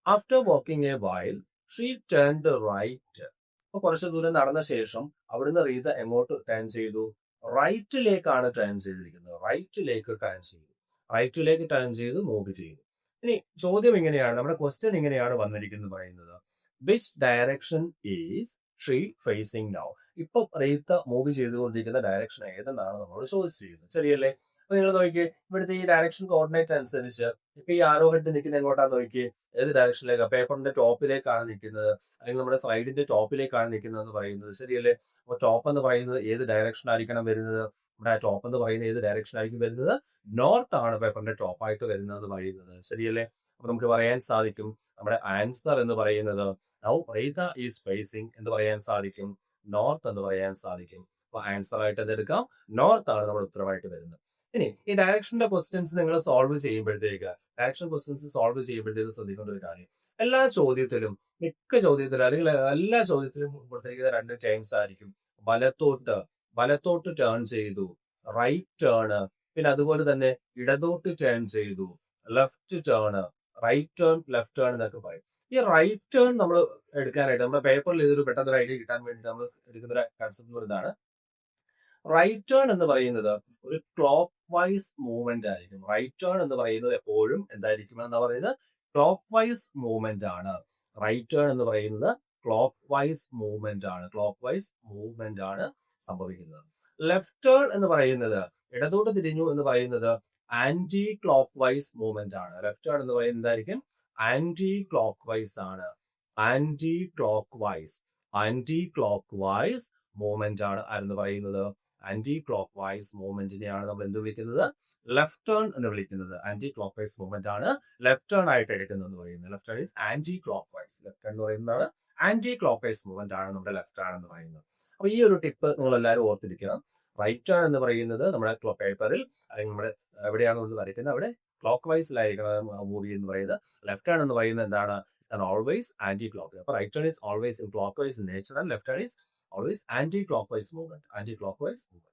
After walking a while she turned right. അപ്പൊ കുറച്ച് ദൂരം നടന്ന ശേഷം അവിടുന്ന് റീത്ത എങ്ങോട്ട് ടേൺ ചെയ്തു? റൈറ്റിലേക്കാണ് ടേൺ ചെയ്തിരിക്കുന്നത്. റൈറ്റിലേക്ക് ടേൺ ചെയ്തു. റൈറ്റിലേക്ക് ടേൺ ചെയ്ത് മൂവ് ചെയ്തു. ഇനി ചോദ്യം ഇങ്ങനെയാണ്, നമ്മുടെ ക്വസ്റ്റ്യൻ ഇങ്ങനെയാണ് വന്നിരിക്കുന്നത് പറയുന്നത്. Which direction is she facing now? ഇപ്പൊ റീത്ത മൂവ് ചെയ്തുകൊണ്ടിരിക്കുന്ന ഡയറക്ഷൻ ഏതെന്നാണ് നമ്മളോട് ചോദിച്ചിരിക്കുന്നത്. ശരിയല്ലേ? അപ്പൊ നിങ്ങൾ നോക്കിയേ, ഇവിടുത്തെ ഈ ഡയറക്ഷൻ കോർഡിനേറ്റ് അനുസരിച്ച് ഇപ്പൊ ഈ ആരോ ഹെഡ് നിൽക്കുന്ന എങ്ങോട്ടാന്ന് നോക്കിയേ, ഏത് ഡയറക്ഷനിലേക്കാണ്? പേപ്പറിന്റെ ടോപ്പിലേക്കാണ് നിൽക്കുന്നത്, അല്ലെങ്കിൽ നമ്മുടെ സ്ലൈഡിന്റെ ടോപ്പിലേക്കാണ് നിൽക്കുന്നത് എന്ന് പറയുന്നത്. ശരിയല്ലേ? അപ്പൊ ടോപ്പ് എന്ന് പറയുന്നത് ഏത് ഡയറക്ഷൻ ആയിരിക്കണം വരുന്നത്? നമ്മുടെ ടോപ്പ് എന്ന് പറയുന്നത് ഏത് ഡയറക്ഷൻ ആയിരിക്കും വരുന്നത്? നോർത്ത് ആണ് പേപ്പറിന്റെ ടോപ്പായിട്ട് വരുന്നത് പറയുന്നത്. ശരിയല്ലേ? അപ്പൊ നമുക്ക് പറയാൻ സാധിക്കും നമ്മുടെ ആൻസർ എന്ന് പറയുന്നത് നൗ റീത്ത ഈസ് ഫേസിംഗ് എന്ന് പറയാൻ സാധിക്കും. നോർത്ത് എന്ന് പറയാൻ സാധിക്കും. അപ്പൊ ആൻസർ ആയിട്ട് എന്തെടുക്കാം? നോർത്ത് ആണ് നമ്മുടെ ഉത്തരവായിട്ട് വരുന്നത്. ഇനി ഈ ഡയറക്ഷന്റെ ക്വസ്റ്റ്യൻസ് നിങ്ങൾ സോൾവ് ചെയ്യുമ്പോഴത്തേക്ക്, ഡയറക്ഷൻ ക്വസ്റ്റ്യൻസ് സോൾവ് ചെയ്യുമ്പോഴത്തേക്ക് ശ്രദ്ധിക്കേണ്ട ഒരു കാര്യം, എല്ലാ ചോദ്യത്തിലും, മിക്ക ചോദ്യത്തിലും അല്ലെങ്കിൽ എല്ലാ ചോദ്യത്തിലും കൊടുത്തിരിക്കുന്ന രണ്ട് ടൈംസ് ആയിരിക്കും. വലത്തോട്ട് ടേൺ ചെയ്തു, റൈറ്റ് ടേൺ, പിന്നെ അതുപോലെ തന്നെ ഇടതോട്ട് ടേൺ ചെയ്തു, left turn, right turn, left turn എന്നൊക്കെ പറയും. ഈ റൈറ്റ് ടേൺ നമ്മൾ എടുക്കാനായിട്ട് നമ്മുടെ പേപ്പറിൽ ഇതൊരു പെട്ടെന്ന് ഒരു ഐഡിയ കിട്ടാൻ വേണ്ടി നമ്മൾ എടുക്കുന്ന ഒരു കൺസെപ്റ്റ് ഇതാണ്. റൈറ്റ് ടേൺ എന്ന് പറയുന്നത് ഒരു ക്ലോക്ക് വൈസ് മൂവ്മെന്റ് ആയിരിക്കും. റൈറ്റ് ടേൺ എന്ന് പറയുന്നത് എപ്പോഴും എന്തായിരിക്കും എന്നാ പറയുന്നത്? ക്ലോക്ക് വൈസ് മൂവ്മെന്റ് ആണ്. റൈറ്റ് ടേൺ എന്ന് പറയുന്നത് ക്ലോക്ക് വൈസ് മൂവ്മെന്റ് ആണ്. ക്ലോക്ക് വൈസ് മൂവ്മെന്റ് ആണ് സംഭവിക്കുന്നത്. ലെഫ്റ്റ് ടേൺ എന്ന് പറയുന്നത്, ഇടതോട്ട് തിരിഞ്ഞു എന്ന് പറയുന്നത് ആന്റി ക്ലോക്ക് വൈസ് മൂവ്മെന്റ് ആണ്. ലെഫ്റ്റ് ടേൺ എന്ന് പറയുന്നത് എന്തായിരിക്കും? ആന്റി ക്ലോക്ക് വൈസ് ആണ്. ആന്റി ക്ലോക്ക് വൈസ് മൂവ്മെന്റ് ആണ് ആരെന്ന് പറയുന്നത്? ആന്റി ക്ലോക്ക് വൈസ് മൂവ്മെന്റിനെയാണ് നമ്മൾ എന്ത് വിളിക്കുന്നത്? ലെഫ്റ്റ് ടേൺ എന്ന് വിളിക്കുന്നത്. ആന്റി ക്ലോക്ക് വൈസ് മൂവ്മെന്റ് ആണ് ലെഫ്റ്റ് ടേൺ ആയിട്ട് എടുക്കുന്നത് എന്ന് പറയുന്നത്. Left turn is anticlockwise. Left turn എന്ന് പറയുന്നത് ആന്റി ക്ലോക്ക് വൈസ് മൂവ്മെന്റ് ആണ് നമ്മുടെ ലെഫ്റ്റ് ടേൺ എന്ന് പറയുന്നത്. അപ്പൊ ഈ ഒരു ടിപ്പ് നിങ്ങൾ എല്ലാവരും ഓർത്തിരിക്കണം. റൈറ്റ് ടേൺ എന്ന് പറയുന്നത് നമ്മുടെ പേപ്പറിൽ അല്ലെങ്കിൽ നമ്മുടെ എവിടെയാണ് നമ്മൾ വരയ്ക്കുന്നത് അവിടെ ക്ലോക്ക് വൈസിലായിരിക്കണം മൂവി എന്ന് പറയുന്നത്. ലെഫ്റ്റ് ടേൺ എന്ന് പറയുന്നത് എന്താണ്? Always anti clock. അപ്പൊ right turn is always in clockwise nature and left turn is always anti clock vice movement. Anticlockwise movement.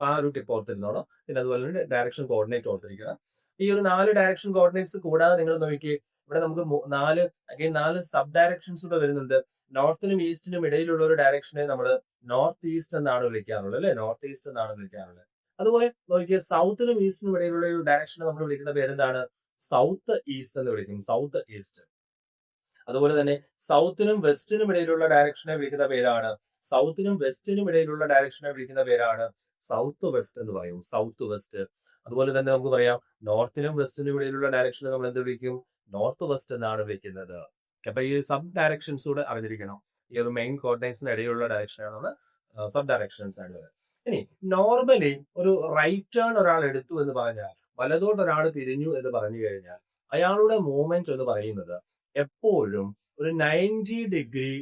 ആ ഒരു ടിപ്പ് ഓർത്തിരുന്നോളൂ. പിന്നെ അതുപോലെ തന്നെ ഡയറക്ഷൻ കോർഡിനേറ്റ് ഓർത്തിരിക്കണം. ഈ ഒരു 4 ഡയറക്ഷൻ കോർഡിനേറ്റ്സ് കൂടാതെ നിങ്ങൾ നോക്കി, ഇവിടെ നമുക്ക് 4 സബ് ഡയറക്ഷൻസ് കൂടെ വരുന്നുണ്ട്. നോർത്തിനും ഈസ്റ്റിനും ഇടയിലുള്ള ഒരു ഡയറക്ഷനെ നമ്മൾ നോർത്ത് ഈസ്റ്റ് എന്നാണ് വിളിക്കാറുള്ളത് അല്ലെ. നോർത്ത് ഈസ്റ്റ് എന്നാണ് വിളിക്കാറുള്ളത്. അതുപോലെ നോക്കിയാൽ സൗത്തിനും ഈസ്റ്റിനും ഇടയിലുള്ള ഒരു ഡയറക്ഷനെ നമ്മൾ വിളിക്കുന്ന പേരെന്താണ്? സൗത്ത് ഈസ്റ്റ് എന്ന് വിളിക്കും. South east. അതുപോലെ തന്നെ സൗത്തിനും വെസ്റ്റിനും ഇടയിലുള്ള ഡയറക്ഷനെ വിളിക്കുന്ന പേരാണ് സൗത്ത് വെസ്റ്റ് എന്ന് പറയും. South west. അതുപോലെ തന്നെ നമുക്ക് പറയാം നോർത്തിനും വെസ്റ്റിനും ഇടയിലുള്ള ഡയറക്ഷനെ നമ്മൾ എന്ത് വിളിക്കും? നോർത്ത് വെസ്റ്റ് എന്നാണ് വിളിക്കുന്നത്. അപ്പൊ ഈ സബ് ഡയറക്ഷൻസ് കൂടെ അറിഞ്ഞിരിക്കണം. ഈ ഒരു മെയിൻ കോർഡിനേറ്റ്സിന് ഇടയിലുള്ള ഡയറക്ഷനാണ് നമ്മൾ സബ് ഡയറക്ഷൻസ് ആണ് വരുന്നത്. ഇനി നോർമലി ഒരു റൈറ്റ് ടേൺ ഒരാൾ എടുത്തു എന്ന് പറഞ്ഞാൽ, വലതോട്ട് ഒരാൾ തിരിഞ്ഞു എന്ന് പറഞ്ഞു കഴിഞ്ഞാൽ, അയാളുടെ മൂവ്മെന്റ് എന്ന് പറയുന്നത് എപ്പോഴും ഒരു 90 ഡിഗ്രി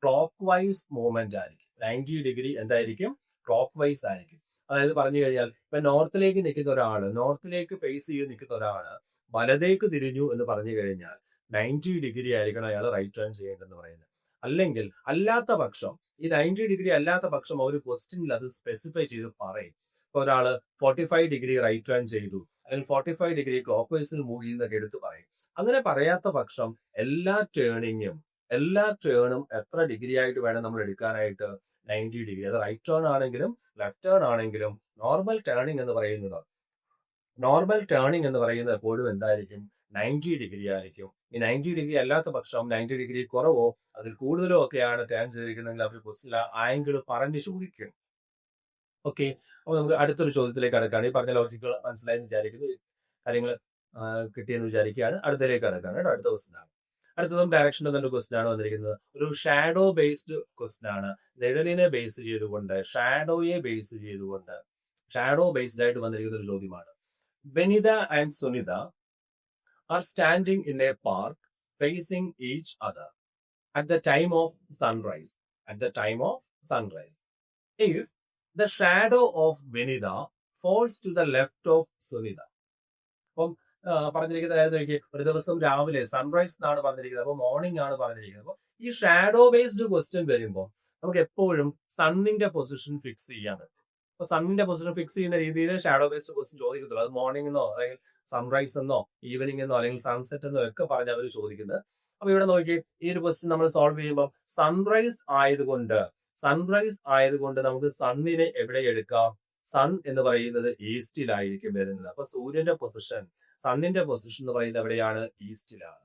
ക്ലോക്ക് വൈസ് മൂവ്മെന്റ് ആയിരിക്കും. 90 ഡിഗ്രി എന്തായിരിക്കും? ക്ലോക്ക് വൈസ് ആയിരിക്കും. അതായത് പറഞ്ഞു കഴിഞ്ഞാൽ ഇപ്പൊ നോർത്തിലേക്ക് നിൽക്കുന്ന ഒരാള്, നോർത്തിലേക്ക് ഫേസ് ചെയ്ത് നിൽക്കുന്ന ഒരാള് വലതേക്ക് തിരിഞ്ഞു എന്ന് പറഞ്ഞു കഴിഞ്ഞാൽ 90 ഡിഗ്രി ആയിരിക്കണം അയാൾ റൈറ്റ് ടേൺ ചെയ്യേണ്ടതെന്ന് പറയുന്നത്. അല്ലെങ്കിൽ അല്ലാത്ത പക്ഷം, ഈ 90 ഡിഗ്രി അല്ലാത്ത പക്ഷം അവർ ക്വസ്റ്റ്യനിൽ അത് സ്പെസിഫൈ ചെയ്ത് പറയും. ഇപ്പൊ ഒരാള് 45 ഡിഗ്രി റൈറ്റ് ടേൺ ചെയ്തു, അല്ലെങ്കിൽ 45 ഡിഗ്രി ക്ലോക്ക് വൈസിൽ മൂവ് ചെയ്യുന്നൊക്കെ എടുത്ത് പറയും. അങ്ങനെ പറയാത്ത പക്ഷം എല്ലാ ടേണും എത്ര ഡിഗ്രി ആയിട്ട് വേണം നമ്മൾ എടുക്കാനായിട്ട്? 90 ഡിഗ്രി. അത് റൈറ്റ് ടേൺ ആണെങ്കിലും ലെഫ്റ്റ് ടേൺ ആണെങ്കിലും നോർമൽ ടേണിംഗ് എന്ന് പറയുന്നത് എപ്പോഴും എന്തായിരിക്കും? 90 ഡിഗ്രി ആയിരിക്കും. ഈ 90 ഡിഗ്രി അല്ലാത്ത പക്ഷം, 90 ഡിഗ്രി കുറവോ അതിൽ കൂടുതലോ ഒക്കെയാണ് ടേൺ ചെയ്തിരിക്കുന്നതെങ്കിൽ അവർ ക്വസ്റ്റ്യൻ ആംഗിൾ പറഞ്ഞ് ചോദിക്കും. ഓക്കെ. അപ്പൊ നമുക്ക് അടുത്തൊരു ചോദ്യത്തിലേക്ക് കടക്കുകയാണ്. ഈ പറഞ്ഞ ലോജിക്കൽ മനസ്സിലായെന്ന് വിചാരിക്കുന്നു. കാര്യങ്ങൾ കിട്ടിയെന്ന് വിചാരിക്കുകയാണ്. അടുത്തതിലേക്ക് കടക്കുകയാണ്. അടുത്ത ക്വസ്റ്റ്യൻ ആണ്. അടുത്തതും ഡയറക്ഷൻ എന്നൊരു ക്വസ്റ്റ്യൻ ആണ് വന്നിരിക്കുന്നത്. ഒരു ഷാഡോ ബേസ്ഡ് ക്വസ്റ്റ്യൻ ആണ്. നിഴലിനെ ബേസ് ചെയ്തുകൊണ്ട്, ഷാഡോയെ ബേസ് ചെയ്തുകൊണ്ട്, ഷാഡോ ബേസ്ഡ് ആയിട്ട് വന്നിരിക്കുന്ന ഒരു ചോദ്യമാണ്. Benita and Sunita are standing in a park facing each other at the time of sunrise. At the time of sunrise. If the shadow of Vinita falls to the left of Sunita. അപ്പം പറഞ്ഞിരിക്കുന്നത് ഒരു ദിവസം രാവിലെ sunrise എന്നാണ് പറഞ്ഞിരിക്കുന്നത്. അപ്പോൾ morning ആണ് പറഞ്ഞിരിക്കുന്നത്. അപ്പോൾ ഈ ഷാഡോ ബേസ്ഡ് ക്വസ്റ്റ്യൻ വരുമ്പോൾ നമുക്ക് എപ്പോഴും സണ്ണിന്റെ പൊസിഷൻ ഫിക്സ് ചെയ്യാൻ പറ്റും. അപ്പൊ സണ്ണിന്റെ പൊസിഷൻ ഫിക്സ് ചെയ്യുന്ന രീതിയിൽ ഷാഡോ ബേസ്ഡ് ക്വസ്റ്റ്യൻ ചോദിക്കത്തുള്ളൂ. അത് മോർണിംഗ് എന്നോ അല്ലെങ്കിൽ സൺറൈസ് എന്നോ ഈവനിങ് എന്നോ അല്ലെങ്കിൽ സൺസെറ്റ് എന്നോ ഒക്കെ പറഞ്ഞ് അവർ ചോദിക്കുന്നത്. അപ്പൊ ഇവിടെ നോക്കി ഈ ഒരു ക്വസ്റ്റ്യൻ നമ്മൾ സോൾവ് ചെയ്യുമ്പോൾ സൺറൈസ് ആയതുകൊണ്ട് നമുക്ക് സണ്ണിനെ എവിടെ എടുക്കാം? സൺ എന്ന് പറയുന്നത് ഈസ്റ്റിലായിരിക്കും വരുന്നത്. അപ്പൊ സൂര്യന്റെ പൊസിഷൻ, സണ്ണിന്റെ പൊസിഷൻ എന്ന് പറയുന്നത് എവിടെയാണ്? ഈസ്റ്റിലാണ്.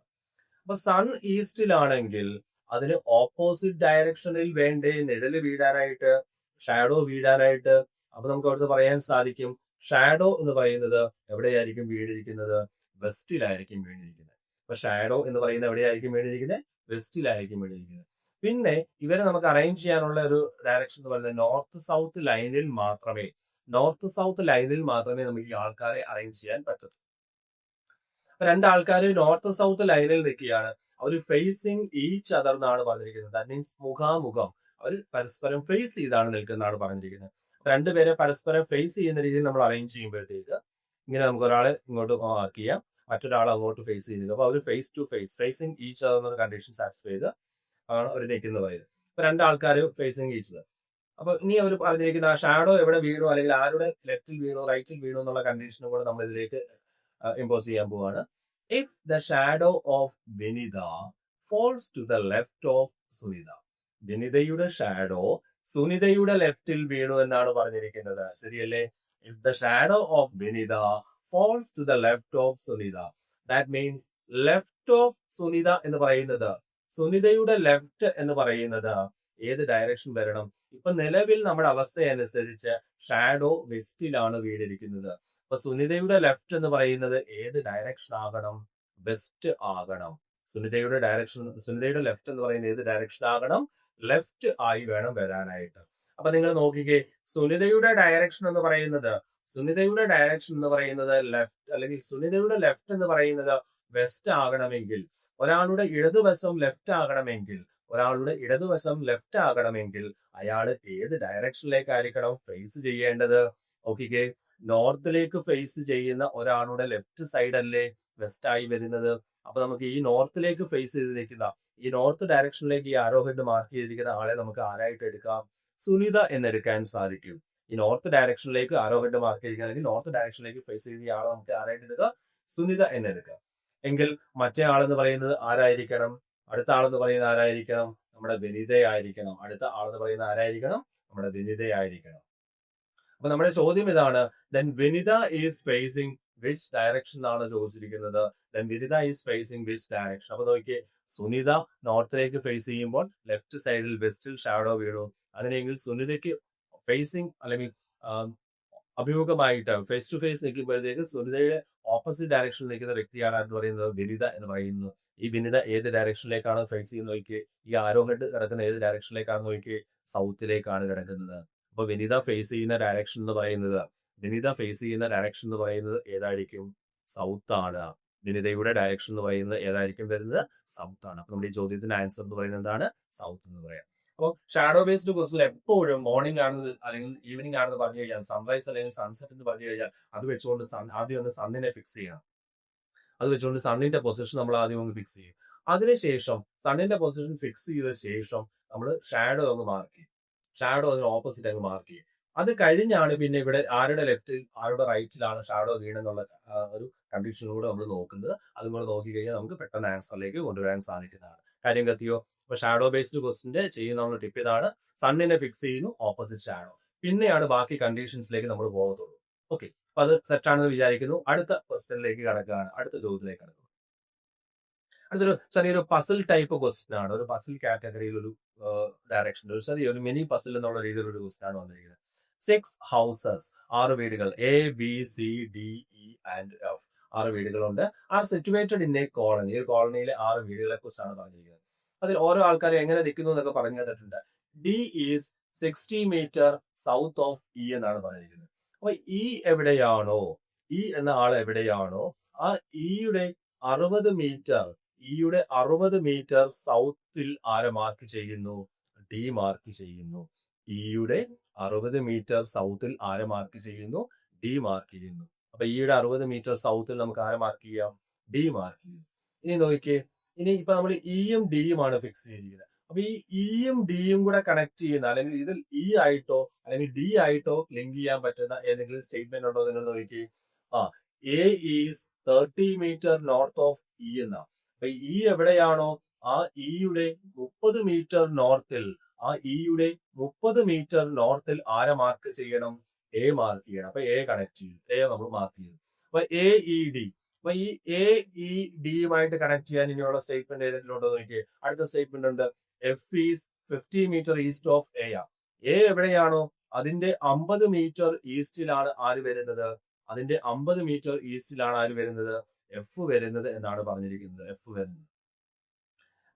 അപ്പൊ സൺ ഈസ്റ്റിലാണെങ്കിൽ അതിന് ഓപ്പോസിറ്റ് ഡയറക്ഷനിൽ വേണ്ടേ നിഴല് വീഴാനായിട്ട്, ഷാഡോ വീഴാനായിട്ട്. അപ്പൊ നമുക്ക് അവിടുത്തെ പറയാൻ സാധിക്കും ഷാഡോ എന്ന് പറയുന്നത് എവിടെയായിരിക്കും വീണിരിക്കുന്നത്? വെസ്റ്റിലായിരിക്കും വീണിരിക്കുന്നത്. അപ്പൊ ഷാഡോ എന്ന് പറയുന്നത് എവിടെയായിരിക്കും വീണിരിക്കുന്നത്? വെസ്റ്റിലായിരിക്കും വീണിരിക്കുന്നത്. പിന്നെ ഇവരെ നമുക്ക് അറേഞ്ച് ചെയ്യാനുള്ള ഒരു ഡയറക്ഷൻ എന്ന് പറയുന്നത് നോർത്ത് സൗത്ത് ലൈനിൽ മാത്രമേ നമുക്ക് ഈ ആൾക്കാരെ അറേഞ്ച് ചെയ്യാൻ പറ്റത്തുള്ളൂ. രണ്ടാൾക്കാർ നോർത്ത് സൗത്ത് ലൈനിൽ നിൽക്കുകയാണ്. അവർ ഫേസിങ് ഈച്ച് അതർ എന്നാണ് പറഞ്ഞിരിക്കുന്നത്. ദാറ്റ് മീൻസ് മുഖാമുഖം അവർ പരസ്പരം ഫേസ് ചെയ്താണ് നിൽക്കുന്നതാണ് പറഞ്ഞിരിക്കുന്നത്. രണ്ടുപേരെ പരസ്പരം ഫേസ് ചെയ്യുന്ന രീതിയിൽ നമ്മൾ അറേഞ്ച് ചെയ്യുമ്പോഴത്തേക്ക് ഇങ്ങനെ നമുക്ക് ഒരാളെ ഇങ്ങോട്ട് മാർക്ക് ചെയ്യാം, മറ്റൊരാൾ അങ്ങോട്ട് ഫേസ് ചെയ്യുന്നത്. അപ്പൊ അവർ face to face, facing each other എന്ന കണ്ടീഷൻ സാറ്റിസ്ഫൈ ചെയ്ത് ആണ് അവർ നിൽക്കുന്നത്. അപ്പൊ രണ്ടാൾക്കാർ ഫേസിങ് ഈച്ച് അതർ. അപ്പൊ ഇനി അവർ പറഞ്ഞിരിക്കുന്ന ആ ഷാഡോ എവിടെ വീണു അല്ലെങ്കിൽ ആരുടെ ലെഫ്റ്റിൽ വീണു റൈറ്റിൽ വീണു എന്നുള്ള കണ്ടീഷനും കൂടെ നമ്മൾ ഇതിലേക്ക് ഇമ്പോസ് ചെയ്യാൻ പോവാണ്. If the shadow of Vinita falls to the left of Sunita. വിനിതയുടെ ഷാഡോ സുനിതയുടെ ലെഫ്റ്റിൽ വീണു എന്നാണ് പറഞ്ഞിരിക്കുന്നത്. ശരിയല്ലേ? If the shadow of Vinita falls to the left of Sunita. That means left of Sunita എന്ന് പറയുന്നത്, സുനിതയുടെ ലെഫ്റ്റ് എന്ന് പറയുന്നത് ഏത് ഡയറക്ഷൻ വരണം? ഇപ്പൊ നിലവിൽ നമ്മുടെ അവസ്ഥ അനുസരിച്ച് ഷാഡോ വെസ്റ്റിലാണ് വീണിരിക്കുന്നത്. അപ്പൊ സുനിതയുടെ ലെഫ്റ്റ് എന്ന് പറയുന്നത് ഏത് ഡയറക്ഷൻ ആകണം? വെസ്റ്റ് ആകണം. സുനിതയുടെ ലെഫ്റ്റ് എന്ന് പറയുന്നത് ഏത് ഡയറക്ഷൻ ആകണം? ലെഫ്റ്റ് ആയി വേണം വരാനായിട്ട്. അപ്പൊ നിങ്ങൾ നോക്കിക്കേ, സുനിതയുടെ ഡയറക്ഷൻ എന്ന് പറയുന്നത് ലെഫ്റ്റ്, അല്ലെങ്കിൽ സുനിതയുടെ ലെഫ്റ്റ് എന്ന് പറയുന്നത് വെസ്റ്റ് ആകണമെങ്കിൽ, ഒരാളുടെ ഇടതുവശം ലെഫ്റ്റ് ആകണമെങ്കിൽ അയാൾ ഏത് ഡയറക്ഷനിലേക്കായിരിക്കണം ഫേസ് ചെയ്യേണ്ടത്? നോക്കിക്കേ, നോർത്തിലേക്ക് ഫേസ് ചെയ്യുന്ന ഒരാളുടെ ലെഫ്റ്റ് സൈഡ് അല്ലേ വെസ്റ്റ് ആയി വരുന്നത്. അപ്പൊ നമുക്ക് ഈ നോർത്തിലേക്ക് ഫേസ് ചെയ്ത് നിൽക്കുന്ന, ഈ നോർത്ത് ഡയറക്ഷനിലേക്ക് ഈ ആരോ ഹെഡ് മാർക്ക് ചെയ്തിരിക്കുന്ന ആളെ നമുക്ക് ആരായിട്ട് എടുക്കാം? സുനിത എന്നെടുക്കാൻ സാധിക്കും. ഈ നോർത്ത് ഡയറക്ഷനിലേക്ക് ആരോ ഹെഡ് മാർക്ക് ചെയ്തിരിക്കുകയാണെങ്കിൽ നോർത്ത് ഡയറക്ഷനിലേക്ക് ഫേസ് ചെയ്ത ആളെ നമുക്ക് ആരായിട്ട് എടുക്കാം? സുനിത എന്നെടുക്കാം. എങ്കിൽ മറ്റേ ആളെന്ന് പറയുന്നത് ആരായിരിക്കണം? അടുത്ത ആളെന്ന് പറയുന്നത് ആരായിരിക്കണം? നമ്മുടെ വിനിതയായിരിക്കണം. അപ്പൊ നമ്മുടെ ചോദ്യം ഇതാണ്, then Vinitha is facing which direction ആണ് ചോദിച്ചിരിക്കുന്നത്. then Vinitha is facing which direction. അപ്പൊ നോക്കിയേ, സുനിത നോർത്തിലേക്ക് ഫേസ് ചെയ്യുമ്പോൾ ലെഫ്റ്റ് സൈഡിൽ വെസ്റ്റിൽ ഷാഡോ വീണു. അങ്ങനെയെങ്കിൽ സുനിതയ്ക്ക് ഫേസിങ് അല്ലെങ്കിൽ അഭിമുഖമായിട്ട് ഫേസ് ടു ഫേസ് നിൽക്കുമ്പോഴത്തേക്ക് സുനിതയുടെ ഓപ്പോസിറ്റ് ഡയറക്ഷനിൽ നിൽക്കുന്ന വ്യക്തിയാണ് എന്ന് പറയുന്നത് വിനിത എന്ന് പറയുന്നു. ഈ വിനിത ഏത് ഡയറക്ഷനിലേക്കാണ് ഫേസ് ചെയ്യുന്ന നോക്കിയേ, ഈ ആരോ ഹെഡ് കിടക്കുന്ന ഏത് ഡയറക്ഷനിലേക്കാണ് നോക്കിയേ? സൗത്തിലേക്കാണ് കിടക്കുന്നത്. അപ്പൊ വിനിത ഫേസ് ചെയ്യുന്ന ഡയറക്ഷൻ എന്ന് പറയുന്നത് ഏതായിരിക്കും? സൗത്ത് ആണ്. വിനിതയുടെ ഡയറക്ഷൻ എന്ന് പറയുന്നത് ഏതായിരിക്കും വരുന്നത്? സൗത്ത് ആണ്. അപ്പൊ നമ്മുടെ ഈ ചോദ്യത്തിന്റെ ആൻസർ എന്ന് പറയുന്നത് എന്താണ്? സൗത്ത് എന്ന് പറയാം. അപ്പോൾ ഷാഡോ ബേസ്ഡ് ക്വസ്റ്റ്യൻ എപ്പോഴും മോർണിംഗ് ആണെന്ന് അല്ലെങ്കിൽ ഈവനിംഗ് ആണെന്ന് പറഞ്ഞു കഴിഞ്ഞാൽ, സൺറൈസ് അല്ലെങ്കിൽ സൺസെറ്റ് എന്ന് പറഞ്ഞു കഴിഞ്ഞാൽ അത് വെച്ചുകൊണ്ട് ആദ്യം ഒന്ന് സണ്ണിനെ ഫിക്സ് ചെയ്യണം. അത് വെച്ചുകൊണ്ട് സണ്ണിന്റെ പൊസിഷൻ നമ്മൾ ആദ്യം ഒന്ന് ഫിക്സ് ചെയ്യും. അതിനുശേഷം സണ്ണിന്റെ പൊസിഷൻ ഫിക്സ് ചെയ്ത ശേഷം നമ്മൾ ഷാഡോ അങ്ങ് മാർക്ക് ചെയ്യും. ഷാഡോ അതിന് ഓപ്പോസിറ്റ് അങ്ങ് മാർക്ക് ചെയ്യും. അത് കഴിഞ്ഞാണ് പിന്നെ ഇവിടെ ആരുടെ ലെഫ്റ്റിൽ ആരുടെ റൈറ്റിലാണ് ഷാഡോ വീണെന്നുള്ള ഒരു കണ്ടീഷനിലൂടെ നമ്മൾ നോക്കുന്നത്. അതും കൂടെ നോക്കിക്കഴിഞ്ഞാൽ നമുക്ക് പെട്ടെന്ന് ആൻസറിലേക്ക് കൊണ്ടുവരാൻ സാധിക്കുന്നതാണ്. കാര്യം കത്തിയോ? അപ്പൊ ഷാഡോ ബേസ്ഡ് ക്വസ്റ്റിന്റെ ചെയ്യുന്ന ടിപ്പ് ഇതാണ്, സണ്ണിനെ ഫിക്സ് ചെയ്യുന്നു, ഓപ്പോസിറ്റ് ഷാഡോ, പിന്നെയാണ് ബാക്കി കണ്ടീഷൻസിലേക്ക് നമ്മൾ പോകത്തുള്ളൂ. ഓക്കെ, അപ്പൊ അത് സെറ്റ് ആണെന്ന് വിചാരിക്കുന്നു. അടുത്ത ക്വസ്റ്റ്യനിലേക്ക് കടക്കുകയാണ്, അടുത്ത ചോദ്യത്തിലേക്ക് കടക്കുന്നു. അടുത്തൊരു ചെറിയൊരു പസിൽ ടൈപ്പ് ക്വസ്റ്റ്യൻ ആണ്, ഒരു പസിൽ കാറ്റഗറിയിൽ ഒരു ഡയറക്ഷൻ, ഒരു ചെറിയൊരു മിനി പസിൽ എന്നുള്ള രീതിയിൽ ഒരു ക്വസ്റ്റ്യൻ ആണ് വന്നിരിക്കുന്നത്. 6 ഹൗസസ്, 6 വീടുകൾ, A, B, C, D, E and F. 6 വീടുകളുണ്ട്. R situated in A colony. ഒരു കോളനിയിലെ 6 വീടുകളെ കുറിച്ചാണ് പറഞ്ഞിരിക്കുന്നത്. അതിൽ ഓരോ ആൾക്കാരും എങ്ങനെ നിൽക്കുന്നു എന്നൊക്കെ പറഞ്ഞു തന്നിട്ടുണ്ട്. D is 60 metre south of E എന്നാണ് പറഞ്ഞിരിക്കുന്നത്. അപ്പൊ ഇ എവിടെയാണോ, ഇ എന്ന ആൾ എവിടെയാണോ ആ ഇയുടെ 60 മീറ്റർ, ഇയുടെ 60 മീറ്റർ സൗത്തിൽ ആരെ മാർക്ക് ചെയ്യുന്നു? ഡി മാർക്ക് ചെയ്യുന്നു. ഇയുടെ 60 മീറ്റർ സൗത്തിൽ ആരെ മാർക്ക് ചെയ്യുന്നു? ഡി മാർക്ക് ചെയ്യുന്നു. അപ്പൊ ഇയുടെ 60 മീറ്റർ സൗത്തിൽ നമുക്ക് ആരെ മാർക്ക് ചെയ്യാം? ഡി മാർക്ക് ചെയ്യും. ഇനി നോക്കിയേ, ഇനി ഇപ്പൊ നമ്മൾ ഇയും ഡിയുമാണ് ഫിക്സ് ചെയ്തിരിക്കുന്നത്. അപ്പൊ ഈ ഇയും ഡിയും കൂടെ കണക്ട് ചെയ്യുന്ന, അല്ലെങ്കിൽ ഇതിൽ ഇ ആയിട്ടോ അല്ലെങ്കിൽ ഡി ആയിട്ടോ ലിങ്ക് ചെയ്യാൻ പറ്റുന്ന ഏതെങ്കിലും സ്റ്റേറ്റ്മെന്റ് ഉണ്ടോ നിങ്ങൾ നോക്കി. ആ, A is 30 metre north of E എന്നാ. അപ്പൊ ഇ എവിടെയാണോ ആ ഇയുടെ 30 മീറ്റർ നോർത്തിൽ, ആ ഇയുടെ 30 മീറ്റർ നോർത്തിൽ ആരെ മാർക്ക് ചെയ്യണം? എ മാർക്ക് ചെയ്യണം. അപ്പൊ എ കണക്ട് ചെയ്യും, എ നമ്മൾ മാർക്ക് ചെയ്യും. അപ്പൊ എ ഇ ഡി, അപ്പൊ ഈ എ ഇ ഡിയുമായിട്ട് കണക്ട് ചെയ്യാൻ ഇനിയുള്ള സ്റ്റേറ്റ്മെന്റ് ഏതെങ്കിലും ഉണ്ടോ നോക്കിയേ. അടുത്ത സ്റ്റേറ്റ്മെന്റ് ഉണ്ട്, F is 50 metre east of A. A എവിടെയാണോ അതിന്റെ 50 മീറ്റർ ഈസ്റ്റിലാണ് ആര് വരുന്നത്? അതിന്റെ 50 മീറ്റർ ഈസ്റ്റിലാണ് ആര് വരുന്നത്? എഫ് വരുന്നത് എന്നാണ് പറഞ്ഞിരിക്കുന്നത്. എഫ് വരുന്നത്.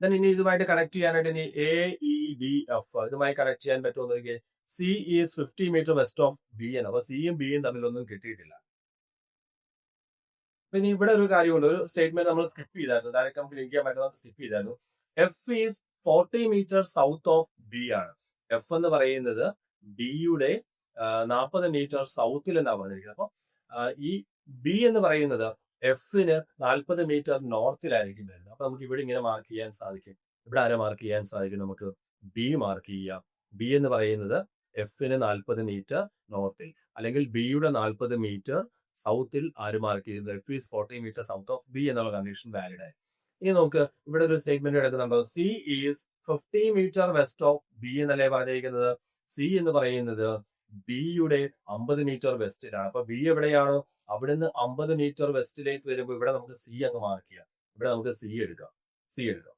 ദെൻ ഇനി ഇതുമായിട്ട് കണക്ട് ചെയ്യാനായിട്ട് ഇനി എ ഇ ഡി എഫ് ഇതുമായി കണക്ട് ചെയ്യാൻ പറ്റുമോ നോക്കിയേ. C is 50 metre west of B എന്ന്. അപ്പൊ സിയും ബിയും തമ്മിലൊന്നും കിട്ടിയിട്ടില്ല. പിന്നെ ഇവിടെ ഒരു കാര്യമുണ്ട്, ഒരു സ്റ്റേറ്റ്മെന്റ് നമ്മൾ സ്കിപ്പ് ചെയ്തായിരുന്നു, ഡയറക്റ്റ് നമുക്ക് ലിങ്ക് ചെയ്യാൻ പറ്റുന്ന സ്കിപ്പ് ചെയ്തായിരുന്നു. F is 40 metre south of B ആണ്. എഫ് എന്ന് പറയുന്നത് ബിയുടെ 40 മീറ്റർ സൗത്തിൽ എന്നാണ് പറഞ്ഞിരിക്കുന്നത്. അപ്പൊ ഈ ബി എന്ന് പറയുന്നത് എഫിന് 40 മീറ്റർ നോർത്തിലായിരിക്കും വരുന്നത്. അപ്പൊ നമുക്ക് ഇവിടെ ഇങ്ങനെ മാർക്ക് ചെയ്യാൻ സാധിക്കും. ഇവിടെ ആരെ മാർക്ക് ചെയ്യാൻ സാധിക്കും? നമുക്ക് ബി മാർക്ക് ചെയ്യാം. ബി എന്ന് പറയുന്നത് എഫിന് 40 മീറ്റർ നോർത്തിൽ, അല്ലെങ്കിൽ ബിയുടെ 40 മീറ്റർ സൗത്തിൽ ആര് മാർക്ക് ചെയ്യുന്നത്? F is 40 metre south of B എന്നുള്ള കണ്ടീഷൻ വാലിഡ് ആയി. ഇനി നമുക്ക് ഇവിടെ ഒരു സ്റ്റേറ്റ്മെന്റ് എടുക്കുന്നുണ്ടോ. C is 50 metre west of B എന്നല്ലേ പറഞ്ഞിരിക്കുന്നത്. സി എന്ന് പറയുന്നത് ബിയുടെ 50 മീറ്റർ വെസ്റ്റിലാണ്. അപ്പൊ ബി എവിടെയാണോ അവിടുന്ന് 50 മീറ്റർ വെസ്റ്റിലേക്ക് വരുമ്പോൾ ഇവിടെ നമുക്ക് സി അങ്ങ് മാർക്ക് ചെയ്യാം. ഇവിടെ നമുക്ക് സി എടുക്കാം. സി എടുക്കാം,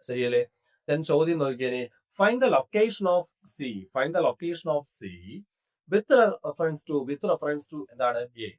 ശരിയല്ലേ? ദെൻ ചോദ്യം നോക്കിയാൽ find the location of C. Find the location of C with reference to എന്താണ്? എ.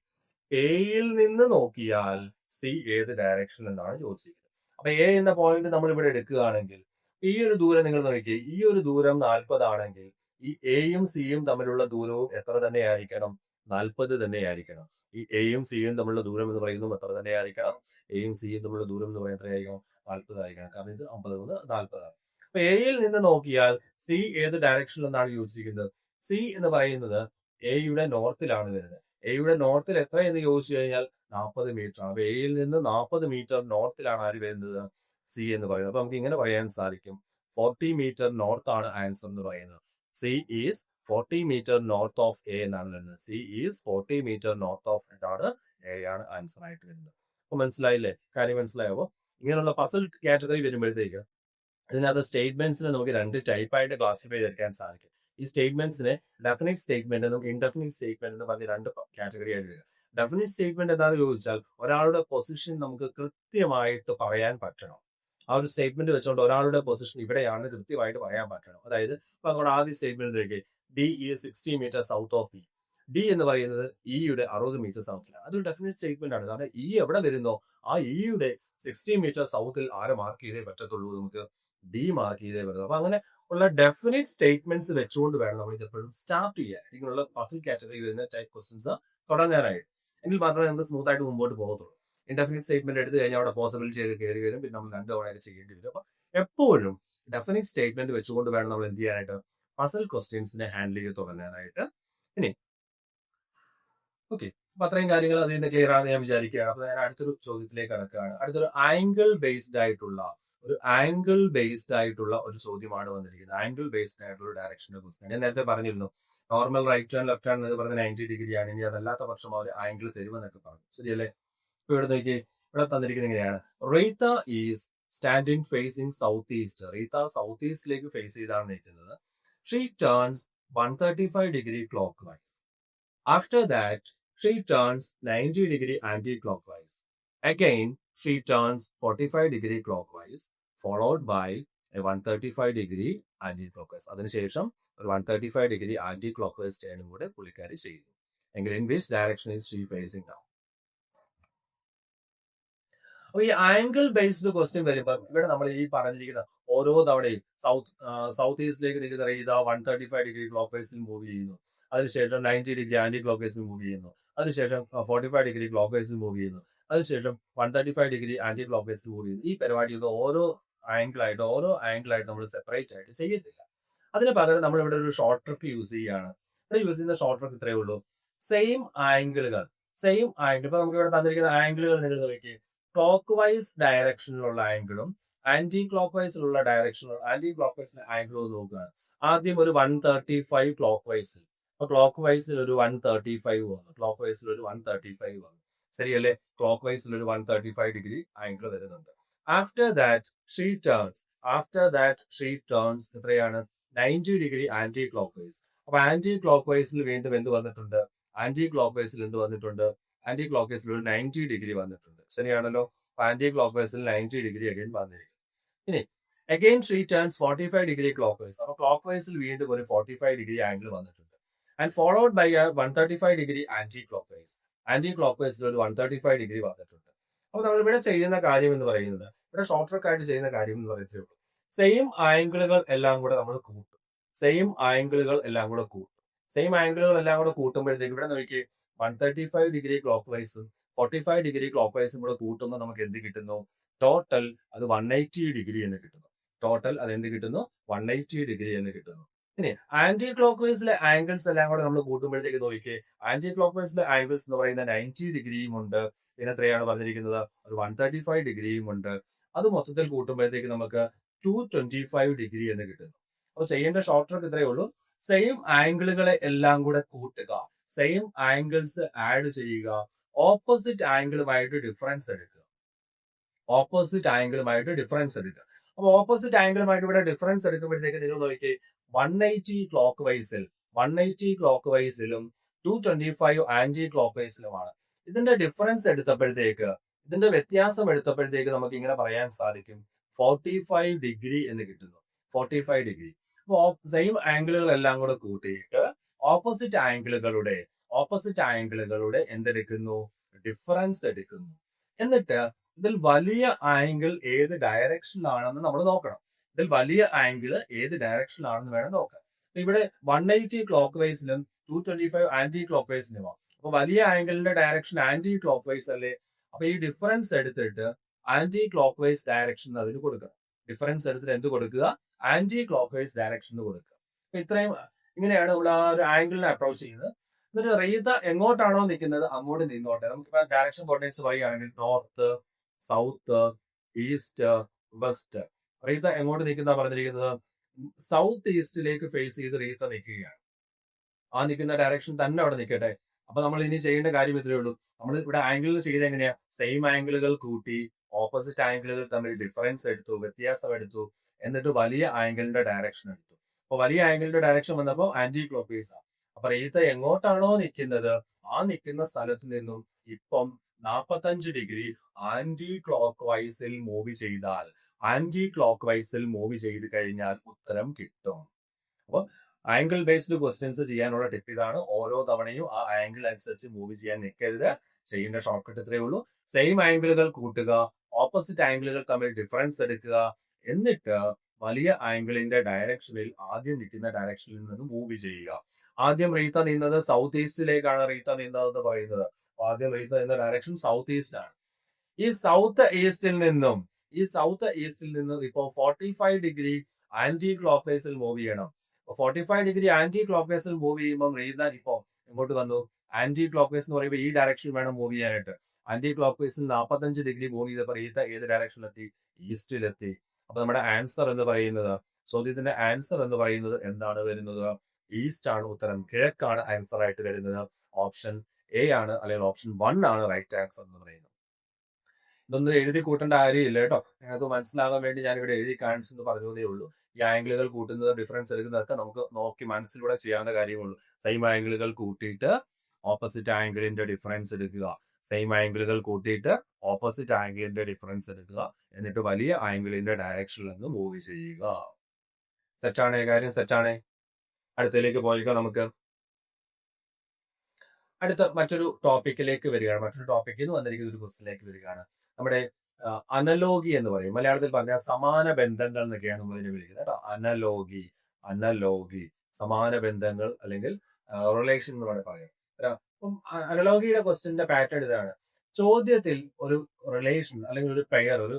എയിൽ നിന്ന് നോക്കിയാൽ സി ഏത് ഡയറക്ഷൻ എന്നാണ് ചോദിച്ചിരിക്കുന്നത്. അപ്പൊ എ എന്ന പോയിന്റ് നമ്മൾ ഇവിടെ എടുക്കുകയാണെങ്കിൽ ഈ ഒരു ദൂരം നിങ്ങൾ നോക്കിയേ. ഈ ഒരു ദൂരം 40 ആണെങ്കിൽ ഈ എയും സിയും തമ്മിലുള്ള ദൂരവും എത്ര തന്നെ ആയിരിക്കണം? 40 തന്നെ ആയിരിക്കണം. ഈ എയും സിയും തമ്മിലുള്ള ദൂരം എന്ന് പറയുന്നത് എത്ര തന്നെ ആയിരിക്കണം? എയും സിയും തമ്മിലുള്ള ദൂരം എന്ന് പറയുന്നത് എത്രയായിരിക്കണം? 40 ആയിരിക്കണം. കാരണം ഇത് 50 മുതൽ 40 ആണ്. അപ്പൊ എയിൽ നിന്ന് നോക്കിയാൽ സി ഏത് ഡയറക്ഷനിൽ എന്നാണ് ചോദിച്ചിരിക്കുന്നത്. സി എന്ന് പറയുന്നത് എയുടെ നോർത്തിലാണ് വരുന്നത്. എയുടെ നോർത്തിൽ എത്ര എന്ന് ചോദിച്ചു കഴിഞ്ഞാൽ 40 മീറ്റർ ആണ്. അപ്പൊ എയിൽ നിന്ന് 40 മീറ്റർ നോർത്തിലാണ് ആര് വരുന്നത്? സി എന്ന് പറയുന്നത്. അപ്പൊ നമുക്ക് ഇങ്ങനെ പറയാൻ സാധിക്കും, 40 മീറ്റർ നോർത്ത് ആണ് ആൻസർ എന്ന് പറയുന്നത്. C is 40 metre north of A എന്നാണ് വരുന്നത്. C is 40 metre north of എന്താണ്? എ ആണ് ആൻസർ ആയിട്ട് വരുന്നത്. അപ്പൊ മനസ്സിലായില്ലേ? കാര്യം മനസ്സിലായോ? ഇങ്ങനെയുള്ള പസിൽ കാറ്റഗറി വരുമ്പോഴത്തേക്ക് ഇതിനകത്ത് സ്റ്റേറ്റ്മെന്റ്സിനെ നമുക്ക് 2 ടൈപ്പായിട്ട് ക്ലാസിഫൈ ചെയ്തെടുക്കാൻ സാധിക്കും. ഈ സ്റ്റേറ്റ്മെന്റ്സിനെ ഡെഫിനിറ്റ് സ്റ്റേറ്റ്മെന്റ് എന്നും ഇൻഡെഫിനിറ്റ് സ്റ്റേറ്റ്മെന്റ് എന്ന് പറഞ്ഞ് 2 കാറ്റഗറി ആയിട്ട് വരിക. ഡെഫിനിറ്റ് സ്റ്റേറ്റ്മെന്റ് എന്താണെന്ന് ചോദിച്ചാൽ ഒരാളുടെ പൊസിഷൻ നമുക്ക് കൃത്യമായിട്ട് പറയാൻ പറ്റണം. ആ ഒരു സ്റ്റേറ്റ്മെന്റ് വെച്ചുകൊണ്ട് ഒരാളുടെ പൊസിഷൻ ഇവിടെയാണ് കൃത്യമായിട്ട് പറയാൻ പറ്റണം. അതായത് ഇപ്പൊ നമ്മുടെ ആദ്യ സ്റ്റേറ്റ്മെന്റിലേക്ക് D is 60 metre south of E. D എന്ന് പറയുന്നത് ഇയുടെ 60 മീറ്റർ സൗത്തിലാണ്. അതൊരു ഡെഫിനിറ്റ് സ്റ്റേറ്റ്മെന്റ് ആണ്. കാരണം ഇ എവിടെ വരുന്നോ ആ ഇയുടെ 60 മീറ്റർ സൗത്തിൽ ആരെ മാർക്ക് ചെയ്തേ പറ്റത്തുള്ളൂ? നമുക്ക് ഡി മാർക്ക് ചെയ്തേ പറ്റുള്ളൂ. അപ്പൊ അങ്ങനെ ഉള്ള ഡെഫിനിറ്റ് സ്റ്റേറ്റ്മെന്റ്സ് വെച്ചുകൊണ്ട് വേണം നമ്മൾ ഇത് എപ്പോഴും സ്റ്റാർട്ട് ചെയ്യാൻ. ഇങ്ങനെയുള്ള പസിൽ കാറ്റഗറി വരുന്ന ടൈപ്പ് ക്വസ്റ്റ്യൻസ് തുടങ്ങാനായിട്ട്. എങ്കിൽ മാത്രമേ നമുക്ക് സ്മൂത്ത് ആയിട്ട് മുമ്പോട്ട് പോകത്തുള്ളൂ. ഇൻഡെഫിനിറ്റ് സ്റ്റേറ്റ്മെന്റ് എടുത്തു കഴിഞ്ഞാൽ അവിടെ പോസിബിലിറ്റി ചെയ്ത് കയറി വരും. പിന്നെ നമ്മൾ 2 തവണ ചെയ്യേണ്ടി വരും. അപ്പൊ എപ്പോഴും ഡെഫിനിറ്റ് സ്റ്റേറ്റ്മെന്റ് വെച്ചുകൊണ്ട് വേണം നമ്മൾ എന്ത് ചെയ്യാനായിട്ട്? പസിൽ ക്വസ്റ്റ്യൻസിനെ ഹാൻഡിൽ ചെയ്ത് തുടങ്ങാനായിട്ട്. ഇനി ഓക്കെ, അപ്പൊ അത്രയും കാര്യങ്ങൾ അതിൽ നിന്ന് ക്ലിയർ ആണെന്ന് ഞാൻ വിചാരിക്കുകയാണ്. അപ്പൊ ഞാൻ അടുത്തൊരു ചോദ്യത്തിലേക്ക് കടക്കുകയാണ്. അടുത്തൊരു ആംഗിൾ ബേസ്ഡ് ആയിട്ടുള്ള ഒരു ചോദ്യമാണ് വന്നിരിക്കുന്നത്. ആംഗിൾ ബേസ്ഡ് ആയിട്ടുള്ള ഡയറക്ഷന്റെ ക്വസ്റ്റ്യൻ. ഞാൻ നേരത്തെ പറഞ്ഞിരുന്നു normal right hand left hand എന്ന് പറഞ്ഞ 90 ഡിഗ്രിയാണ്. ഇനി അതല്ലാത്ത പക്ഷം അവർ ആംഗിൾ തരുമെന്നൊക്കെ പറഞ്ഞു. ശരിയല്ലേ? ഇപ്പൊ ഇവിടെ നോക്കി, ഇവിടെ തന്നിരിക്കുന്നത് എങ്ങനെയാണ്? Reeta is standing facing south east. Reeta south ഈസ്റ്റിലേക്ക് ഫേസ് ചെയ്താണ് നിൽക്കുന്നത്. She turns 135 degree clockwise. After that, she turns 90 degree anti-clockwise. Again, she turns 45 degree clockwise, followed by a 135 degree anti-clockwise. അതിനുശേഷം ഒരു 135 degree anti-clockwise ടേണും കൂടെ പുള്ളിക്കാരി ചെയ്യുന്നു. എങ്കിൽ in which direction is she facing now? അപ്പൊ ഈ ആംഗിൾ ബേസ്ഡ് ക്വസ്റ്റ്യൻ വരുമ്പോൾ ഇവിടെ നമ്മൾ ഈ പറഞ്ഞിരിക്കുന്ന ഓരോ തവണയും സൗത്ത് ഈസ്റ്റിലേക്ക് നിൽക്കുന്ന റീത 135 ഡിഗ്രി ക്ലോക്ക് വൈസിൽ മൂവ് ചെയ്യുന്നു. അതിനുശേഷം 90 ഡിഗ്രി ആന്റി ക്ലോക്ക് വൈസിൽ മൂവ് ചെയ്യുന്നു. അതിനുശേഷം 45 ഡിഗ്രി ക്ലോക്ക് വൈസിൽ മൂവ് ചെയ്യുന്നു. അതിനുശേഷം 135 ഡിഗ്രി ആന്റി ക്ലോക്ക് വൈസിൽ മൂവ് ചെയ്യുന്നു. ഈ പരിപാടിയുടെ ഓരോ ആംഗിളായിട്ട് നമ്മൾ സെപ്പറേറ്റ് ആയിട്ട് ചെയ്യത്തില്ല. അതിന് പകരം നമ്മൾ ഇവിടെ ഒരു ഷോർട്ട് ട്രിക്ക് യൂസ് ചെയ്യുകയാണ്. ഇവിടെ യൂസ് ചെയ്യുന്ന ഷോർട്ട് ട്രിക്ക് ഇത്രയേ ഉള്ളൂ. സെയിം ആംഗിൾ ഇപ്പൊ നമുക്ക് ഇവിടെ തന്നിരിക്കുന്ന ആംഗിളുകൾ നിങ്ങൾ നോക്കി, ക്ലോക്ക് വൈസ് ഡയറക്ഷനിലുള്ള ആംഗിളും ആന്റി ക്ലോക്ക് വൈസിലുള്ള ആന്റി ക്ലോക്ക് വൈസിലെ ആംഗിളും നോക്കുക. ആദ്യം ഒരു 135 ക്ലോക്ക് വൈസിൽ, അപ്പൊ ക്ലോക്ക് വൈസിൽ ഒരു 135 വന്നു. ശരിയല്ലേ? ക്ലോക്ക് വൈസിൽ ഒരു 135 ഡിഗ്രി ആംഗിൾ വരുന്നുണ്ട്. ആഫ്റ്റർ ദാറ്റ് ഷീ ടേൺസ് എത്രയാണ്? 90 ഡിഗ്രി ആന്റി ക്ലോക്ക് വൈസ്. അപ്പൊ ആന്റി ക്ലോക്ക് വൈസിൽ വീണ്ടും എന്ത് വന്നിട്ടുണ്ട്? ആന്റി ക്ലോക്ക് വൈസിൽ ഒരു 90 ഡിഗ്രി വന്നിട്ടുണ്ട്. ശരിയാണല്ലോ? ആന്റി ക്ലോക്ക് വൈസിൽ 90 ഡിഗ്രി അഗൈൻ വന്നിരിക്കും. ഇനി again she turns 45 degree clockwise. അപ്പൊ ക്ലോക്ക് വൈസിൽ വീണ്ടും ഒരു 45 ഡിഗ്രി ആംഗിൾ വന്നിട്ടുണ്ട്. And followed by 135 degree anticlockwise. Anti clock വൈസിൽ ഒരു 135 ഡിഗ്രി വന്നിട്ടുണ്ട്. അപ്പൊ നമ്മൾ ഇവിടെ ചെയ്യുന്ന കാര്യം എന്ന് പറയുന്നത്, ഇവിടെ ഷോർട്ട് ട്രിക്ക് ആയിട്ട് ചെയ്യുന്ന കാര്യം എന്ന് പറയുന്നതേ ഉള്ളൂ. സെയിം ആംഗിളുകൾ എല്ലാം കൂടെ കൂട്ടും. സെയിം ആംഗിളുകൾ എല്ലാം കൂടെ കൂട്ടുമ്പോഴത്തേക്ക് ഇവിടെ നോക്കി 135 ഡിഗ്രി ക്ലോക്ക് വൈസും 45 ഡിഗ്രി ക്ലോക്ക് വൈസും കൂടെ കൂട്ടുമ്പോൾ നമുക്ക് എന്ത് കിട്ടുന്നു? ടോട്ടൽ അത് 180 ഡിഗ്രി എന്ന് കിട്ടുന്നു. ഇനി ആന്റി ക്ലോക്ക് വൈസിലെ ആംഗിൾസ് എല്ലാം കൂടെ നമ്മൾ കൂട്ടുമ്പോഴത്തേക്ക് നോക്കിയേ, ആന്റി ക്ലോക്ക് വൈസിലെ ആംഗിൾസ് എന്ന് പറയുന്ന 90 ഡിഗ്രിയും ഉണ്ട്. പിന്നെ എത്രയാണ് പറഞ്ഞിരിക്കുന്നത്? ഒരു 135 ഡിഗ്രിയും ഉണ്ട്. അത് മൊത്തത്തിൽ കൂട്ടുമ്പോഴത്തേക്ക് നമുക്ക് 225 ഡിഗ്രി എന്ന് കിട്ടുന്നു. അപ്പൊ ചെയ്യേണ്ട ഷോർട്ട് ട്രിക്ക് ഇത്രയേ ഉള്ളൂ. സെയിം ആംഗിളുകളെ എല്ലാം കൂടെ കൂട്ടുക, സെയിം ആംഗിൾസ് ആഡ് ചെയ്യുക, ഓപ്പോസിറ്റ് ആംഗിളുമായിട്ട് ഡിഫറൻസ് എടുക്കുക. അപ്പൊ ഓപ്പോസിറ്റ് ആംഗിളുമായിട്ട് ഇവിടെ ഡിഫറൻസ് എടുക്കുമ്പോഴത്തേക്ക് നിങ്ങൾ നോക്കി, 180 ക്ലോക്ക് വൈസിലും 225 ആന്റി ക്ലോക്ക് വൈസിലുമാണ്. ഇതിന്റെ വ്യത്യാസം എടുത്തപ്പോഴത്തേക്ക് നമുക്ക് ഇങ്ങനെ പറയാൻ സാധിക്കും, 45 ഡിഗ്രി എന്ന് കിട്ടുന്നു. 45 ഡിഗ്രി. അപ്പോ സെയിം ആംഗിളുകൾ എല്ലാം കൂടെ കൂട്ടിയിട്ട് ഓപ്പോസിറ്റ് ആംഗിളുകളുടെ എന്തെടുക്കുന്നു? ഡിഫറൻസ് എടുക്കുന്നു. എന്നിട്ട് ഇതിൽ വലിയ ആംഗിൾ ഏത് ഡയറക്ഷനിലാണെന്ന് നമ്മൾ നോക്കണം. വേണം നോക്കാൻ. ഇവിടെ 180 ക്ലോക്ക് വൈസിലും 225 ആന്റി ക്ലോക്ക് വൈസിലുമാണ്. അപ്പൊ വലിയ ആംഗിളിന്റെ ഡയറക്ഷൻ ആന്റി ക്ലോക്ക് വൈസ് അല്ലേ? അപ്പൊ ഈ ഡിഫറൻസ് എടുത്തിട്ട് ആന്റി ക്ലോക്ക് വൈസ് ഡയറക്ഷൻ അതിന് കൊടുക്കണം. ആന്റി ക്ലോക്ക് വൈസ് ഡയറക്ഷന് കൊടുക്കുക. അപ്പൊ ഇങ്ങനെയാണ് നമ്മൾ ആ ഒരു ആംഗിളിനെ അപ്രോച്ച് ചെയ്യുന്നത്. എന്നിട്ട് റീത എങ്ങോട്ടാണോ നിൽക്കുന്നത് അങ്ങോട്ട് നിന്നോട്ടെ. നമുക്കിപ്പോ ഡയറക്ഷൻ കോർഡിനേറ്റ്സ് പറയുകയാണെങ്കിൽ north, south, east, west. Reetha എങ്ങോട്ട് നിൽക്കുന്ന പറഞ്ഞിരിക്കുന്നത്? സൗത്ത് ഈസ്റ്റിലേക്ക് ഫേസ് ചെയ്ത് റീത നിൽക്കുകയാണ്. ആ നിൽക്കുന്ന ഡയറക്ഷൻ തന്നെ അവിടെ നിൽക്കട്ടെ. അപ്പൊ നമ്മൾ ഇനി ചെയ്യേണ്ട കാര്യം ഇത്രയേ ഉള്ളൂ. നമ്മൾ ഇവിടെ ആംഗിളിൽ ചെയ്ത് എങ്ങനെയാ? സെയിം ആംഗിളുകൾ കൂട്ടി ഓപ്പോസിറ്റ് ആംഗിളുകൾ തമ്മിൽ വ്യത്യാസം എടുത്തു. എന്നിട്ട് വലിയ ആംഗിളിന്റെ ഡയറക്ഷൻ എടുത്തു. അപ്പൊ വലിയ ആംഗിളിന്റെ ഡയറക്ഷൻ വന്നപ്പോൾ ആന്റി ക്ലോക്ക് വൈസ് ആണ്. അപ്പൊ റീത എങ്ങോട്ടാണോ നിൽക്കുന്നത് ആ നിൽക്കുന്ന സ്ഥലത്ത് നിന്നും ഇപ്പം 45 ഡിഗ്രി ആന്റി ക്ലോക്ക് വൈസിൽ മൂവ് ചെയ്ത് കഴിഞ്ഞാൽ ഉത്തരം കിട്ടും. അപ്പൊ ആംഗിൾ ബേസ്ഡ് ക്വസ്റ്റ്യൻസ് ചെയ്യാനുള്ള ടിപ്പ് ഇതാണ്. ഓരോ തവണയും ആ ആംഗിൾ അനുസരിച്ച് മൂവ് ചെയ്യാൻ നിൽക്കരുത്. ചെയ്യേണ്ട ഷോർട്ട് കട്ട് ഇത്രയേ ഉള്ളൂ. സെയിം ആംഗിളുകൾ കൂട്ടുക, ഓപ്പോസിറ്റ് ആംഗിളുകൾ തമ്മിൽ ഡിഫറൻസ് എടുക്കുക, എന്നിട്ട് വലിയ ആംഗിളിന്റെ ഡയറക്ഷനിൽ ആദ്യം നിൽക്കുന്ന ഡയറക്ഷനിൽ നിന്ന് മൂവ് ചെയ്യുക. ആദ്യം റീത്ത നിന്നത് സൗത്ത് ഈസ്റ്റിലേക്കാണ് എന്ന് പറയുന്നത്. ആദ്യം റീത്ത നിന്ന ഡയറക്ഷൻ സൗത്ത് ഈസ്റ്റ് ആണ്. ഈ സൗത്ത് ഈസ്റ്റിൽ നിന്നും ഇപ്പോ 45 ഡിഗ്രി ആന്റി ക്ലോക്ക് വൈസിൽ മൂവ് ചെയ്യണം. 45 ഡിഗ്രി ആന്റി ക്ലോക്ക് വൈസിൽ മൂവ് ചെയ്യുമ്പോൾ റീത ഇപ്പോ എങ്ങോട്ട് വന്നു? ആന്റി ക്ലോക്ക് വൈസ് എന്ന് പറയുമ്പോൾ ഈ ഡയറക്ഷൻ വേണം മൂവ് ചെയ്യാനായിട്ട്. ആന്റി ക്ലോക്ക് വൈസിൽ 45 ഡിഗ്രി മൂവ് ചെയ്തപ്പോൾ റീത ഏത് ഡയറക്ഷനിലെത്തി? ഈസ്റ്റിലെത്തി. അപ്പൊ നമ്മുടെ ആൻസർ എന്ന് പറയുന്നത്, ചോദ്യത്തിന്റെ ആൻസർ എന്ന് പറയുന്നത് എന്താണ് വരുന്നത്? ഈസ്റ്റ് ആണ് ഉത്തരം. കിഴക്കാണ് ആൻസർ ആയിട്ട് വരുന്നത്. ഓപ്ഷൻ എ ആണ്, അല്ലെങ്കിൽ ഓപ്ഷൻ 1 ആണ് റൈറ്റ് ആൻസർ എന്ന് പറയുന്നത്. ഇതൊന്നും എഴുതി കൂട്ടേണ്ട കാര്യമില്ല കേട്ടോ. നിങ്ങൾക്ക് മനസ്സിലാകാൻ വേണ്ടി ഞാൻ ഇവിടെ എഴുതി കാണിച്ചെന്ന് പറഞ്ഞതേ ഉള്ളൂ. ഈ ആംഗിളുകൾ കൂട്ടുന്നത്, ഡിഫറൻസ് എടുക്കുന്നതൊക്കെ നമുക്ക് നോക്കി മനസ്സിലൂടെ ചെയ്യാവുന്ന കാര്യമുള്ളൂ. സെയിം ആംഗിളുകൾ കൂട്ടിയിട്ട് ഓപ്പോസിറ്റ് ആംഗിളിന്റെ ഡിഫറൻസ് എടുക്കുക. എന്നിട്ട് വലിയ ആംഗിളിന്റെ ഡയറക്ഷനിൽ നിന്ന് മൂവ് ചെയ്യുക. സെറ്റാണേ? കാര്യം സെറ്റാണേ? അടുത്തതിലേക്ക് പോയിക്കോ. നമുക്ക് അടുത്ത മറ്റൊരു ടോപ്പിക്കിലേക്ക് വരികയാണ്. മറ്റൊരു ടോപ്പിക്കിൽ നിന്ന് വന്നിരിക്കുന്ന ഒരു ക്വസ്റ്റിലേക്ക് വരികയാണ്. നമ്മുടെ അനലോഗി എന്ന് പറയും. മലയാളത്തിൽ പറഞ്ഞാൽ സമാന ബന്ധങ്ങൾ എന്നൊക്കെയാണ് നമ്മൾ ഇതിനെ വിളിക്കുന്നത് കേട്ടോ. അനലോഗി സമാന ബന്ധങ്ങൾ അല്ലെങ്കിൽ റിലേഷൻ എന്ന് വേണമെങ്കിൽ പറയാം. അപ്പം അനലോഗിയുടെ ക്വസ്റ്റ്യന്റെ പാറ്റേൺ ഇതാണ്. ചോദ്യത്തിൽ ഒരു റിലേഷൻ അല്ലെങ്കിൽ ഒരു പെയർ ഒരു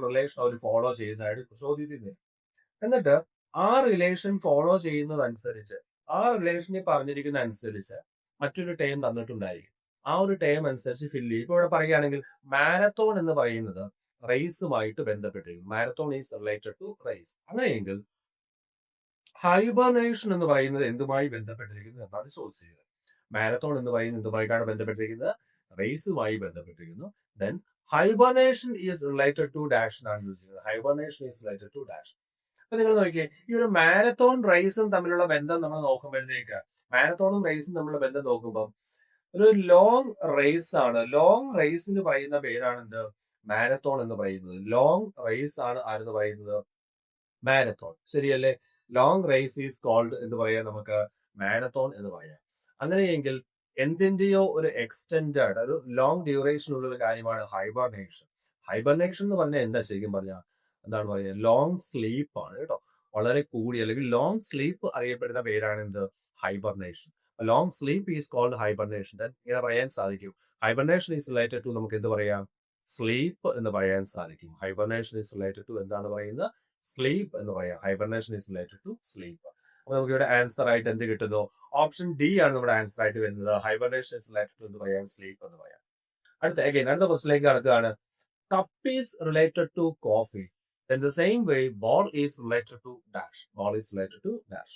റിലേഷൻ അവർ ഫോളോ ചെയ്യുന്നതായിട്ട് ചോദ്യത്തിൽ നിന്ന്, എന്നിട്ട് ആ റിലേഷൻ ഫോളോ ചെയ്യുന്നതനുസരിച്ച് ആ റിലേഷനിൽ പറഞ്ഞിരിക്കുന്ന അനുസരിച്ച് മറ്റൊരു ടേം തന്നിട്ടുണ്ടായിരിക്കും. ആ ഒരു ടേം അനുസരിച്ച് ഫില്ല് ചെയ്യും. ഇപ്പൊ ഇവിടെ പറയുകയാണെങ്കിൽ മാരത്തോൺ എന്ന് പറയുന്നത് റേസുമായിട്ട് ബന്ധപ്പെട്ടിരിക്കും. Marathon is related to race. അങ്ങനെയെങ്കിൽ ഹൈബർനേഷൻ എന്ന് പറയുന്നത് എന്തുമായി ബന്ധപ്പെട്ടിരിക്കുന്നു എന്നാണ് ചോദിച്ചത്. മാരത്തോൺ എന്ന് പറയുന്നത് എന്തുമായിട്ടാണ് ബന്ധപ്പെട്ടിരിക്കുന്നത്? റേസുമായി ബന്ധപ്പെട്ടിരിക്കുന്നു. Then hibernation is related to dash എന്നാണ് ചോദിച്ചത്. Hibernation is related to dash. അപ്പൊ നിങ്ങൾ നോക്കിയേ, ഈ ഒരു മാരത്തോൺ റേസും തമ്മിലുള്ള ബന്ധം നമ്മൾ നോക്കുമ്പോഴത്തേക്ക്, മാരത്തോണും റേസും തമ്മിലുള്ള ബന്ധം നോക്കുമ്പോൾ ഒരു ലോങ് റേസ് ആണ്. ലോങ് റേസിന് പറയുന്ന പേരാണ് എന്ത്? മാരത്തോൺ എന്ന് പറയുന്നത്. ലോങ് റേസ് ആണ് ആരെന്ന് പറയുന്നത്? മാരത്തോൺ. ശരിയല്ലേ? ലോങ് റേസ് ഈസ് കോൾഡ് എന്ന് പറയാം, നമുക്ക് മാരത്തോൺ എന്ന് പറയാം. അങ്ങനെയെങ്കിൽ എന്തിന്റെയോ ഒരു എക്സ്റ്റെൻഡഡ് ഒരു ലോങ് ഡ്യൂറേഷൻ ഉള്ള ഒരു കാര്യമാണ് ഹൈബർനേഷൻ. ഹൈബർനേഷൻ എന്ന് പറഞ്ഞാൽ എന്താ ശരിക്കും പറഞ്ഞാൽ എന്താണ് പറയുക? ലോങ് സ്ലീപ്പ് ആണ് കേട്ടോ. വളരെ കൂടി അല്ലെങ്കിൽ ലോങ് സ്ലീപ്പ് അറിയപ്പെടുന്ന പേരാണ് എന്ത്? Hibernation. Long sleep is called hibernation. ഇങ്ങനെ പറയാൻ സാധിക്കും. ഹൈബർനേഷൻ ഈസ് റിലേറ്റഡ് ടു നമുക്ക് എന്ത് പറയാം? സ്ലീപ്പ് എന്ന് പറയാൻ സാധിക്കും. ഹൈബർനേഷൻ ഈസ് റിലേറ്റഡ് ടു എന്താണ് പറയുന്നത്? സ്ലീപ്പ് എന്ന് പറയാം. Hibernation is related to sleep. അപ്പൊ നമുക്ക് ഇവിടെ ആൻസർ ആയിട്ട് എന്ത് കിട്ടുന്നു? ഓപ്ഷൻ ഡി ആണ് നമ്മുടെ ആൻസർ ആയിട്ട് വരുന്നത്. ഹൈബർനേഷൻ ഈസ് റിലേറ്റഡ് ടു എന്ന് പറയാം, സ്ലീപ്പ് എന്ന് പറയാം. അടുത്ത ക്വസ്റ്റിലേക്ക് കടക്കുകയാണ്. Cup is related to coffee. Then the same way ball is related to dash. Ball is related to dash.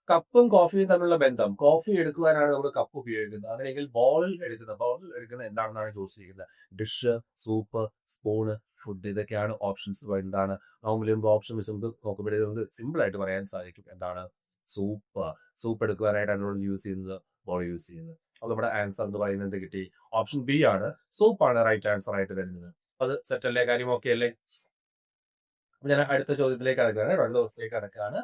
കപ്പും കോഫിയും തമ്മിലുള്ള ബന്ധം. കോഫി എടുക്കുവാനാണ് നമ്മൾ കപ്പ് ഉപയോഗിക്കുന്നത്. അങ്ങനെയെങ്കിൽ ബോളിൽ എടുക്കുന്നത് എന്താണെന്നാണ് ചോദിച്ചിരിക്കുന്നത്. ഡിഷ്, സൂപ്പ്, സ്പൂണ്, ഫുഡ്, ഇതൊക്കെയാണ് ഓപ്ഷൻസ്. എന്താണ് നോർമലി ഓപ്ഷൻ നോക്കുമ്പോഴേ നമുക്ക് സിമ്പിൾ ആയിട്ട് പറയാൻ സാധിക്കും. എന്താണ്? സൂപ്പ് എടുക്കുവാനായിട്ടാണ് നമ്മൾ യൂസ് ചെയ്യുന്നത്, ബോൾ യൂസ് ചെയ്യുന്നത്. അപ്പോൾ നമ്മുടെ ആൻസർ എന്ന് പറയുന്നത് കിട്ടി. ഓപ്ഷൻ ബി ആണ്, സൂപ്പാണ് റൈറ്റ് ആൻസർ ആയിട്ട് വരുന്നത്. അത് സെറ്റല്ലേ? കാര്യം ഓക്കെ അല്ലേ? ഞാൻ അടുത്ത ചോദ്യത്തിലേക്ക് കടക്കുകയാണ്. 2 ദിവസത്തിലേക്ക് കടക്കുകയാണ്.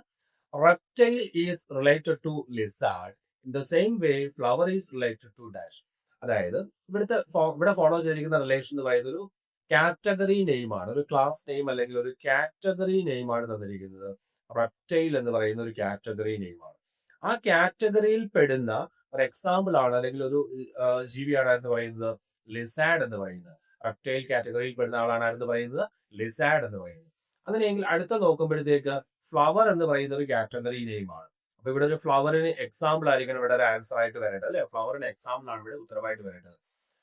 Reptile is related to lizard. In the same way, flower is related to dash. അതായത് ഇവിടെ ഫോളോ ചെയ്തിരിക്കുന്ന റിലേഷൻ എന്ന് പറയുന്നത് ഒരു കാറ്റഗറി നെയിമാണ്, ഒരു ക്ലാസ് നെയിം അല്ലെങ്കിൽ ഒരു കാറ്റഗറി നെയിമാണ് തന്നിരിക്കുന്നത്. റെപ്റ്റൈൽ എന്ന് പറയുന്ന ഒരു കാറ്റഗറി നെയിമാണ്. ആ കാറ്റഗറിയിൽ പെടുന്ന ഒരു എക്സാമ്പിൾ ആണ് അല്ലെങ്കിൽ ഒരു ജീവിയാണ് എന്ന് പറയുന്നത് ലിസാഡ് എന്ന് പറയുന്നത്. റെപ്റ്റൈൽ കാറ്റഗറിയിൽ പെടുന്ന ആളാണ് ആരെന്ന് പറയുന്നത്? ലിസാഡ് എന്ന് പറയുന്നത്. അങ്ങനെയെങ്കിൽ അടുത്ത നോക്കുമ്പോഴത്തേക്ക് ഫ്ലവർ എന്ന് പറയുന്ന ഒരു കാറ്റഗറി നെയിമാണ്. അപ്പൊ ഇവിടെ ഒരു ഫ്ലവറിന് എക്സാമ്പിൾ ആയിരിക്കണം ഇവിടെ ഒരു ആൻസർ ആയിട്ട് വരേണ്ടത് അല്ലെ? ഫ്ലവറിന് എക്സാമ്പിൾ ആണ് ഇവിടെ ഉത്തരവായിട്ട് വരേണ്ടത്.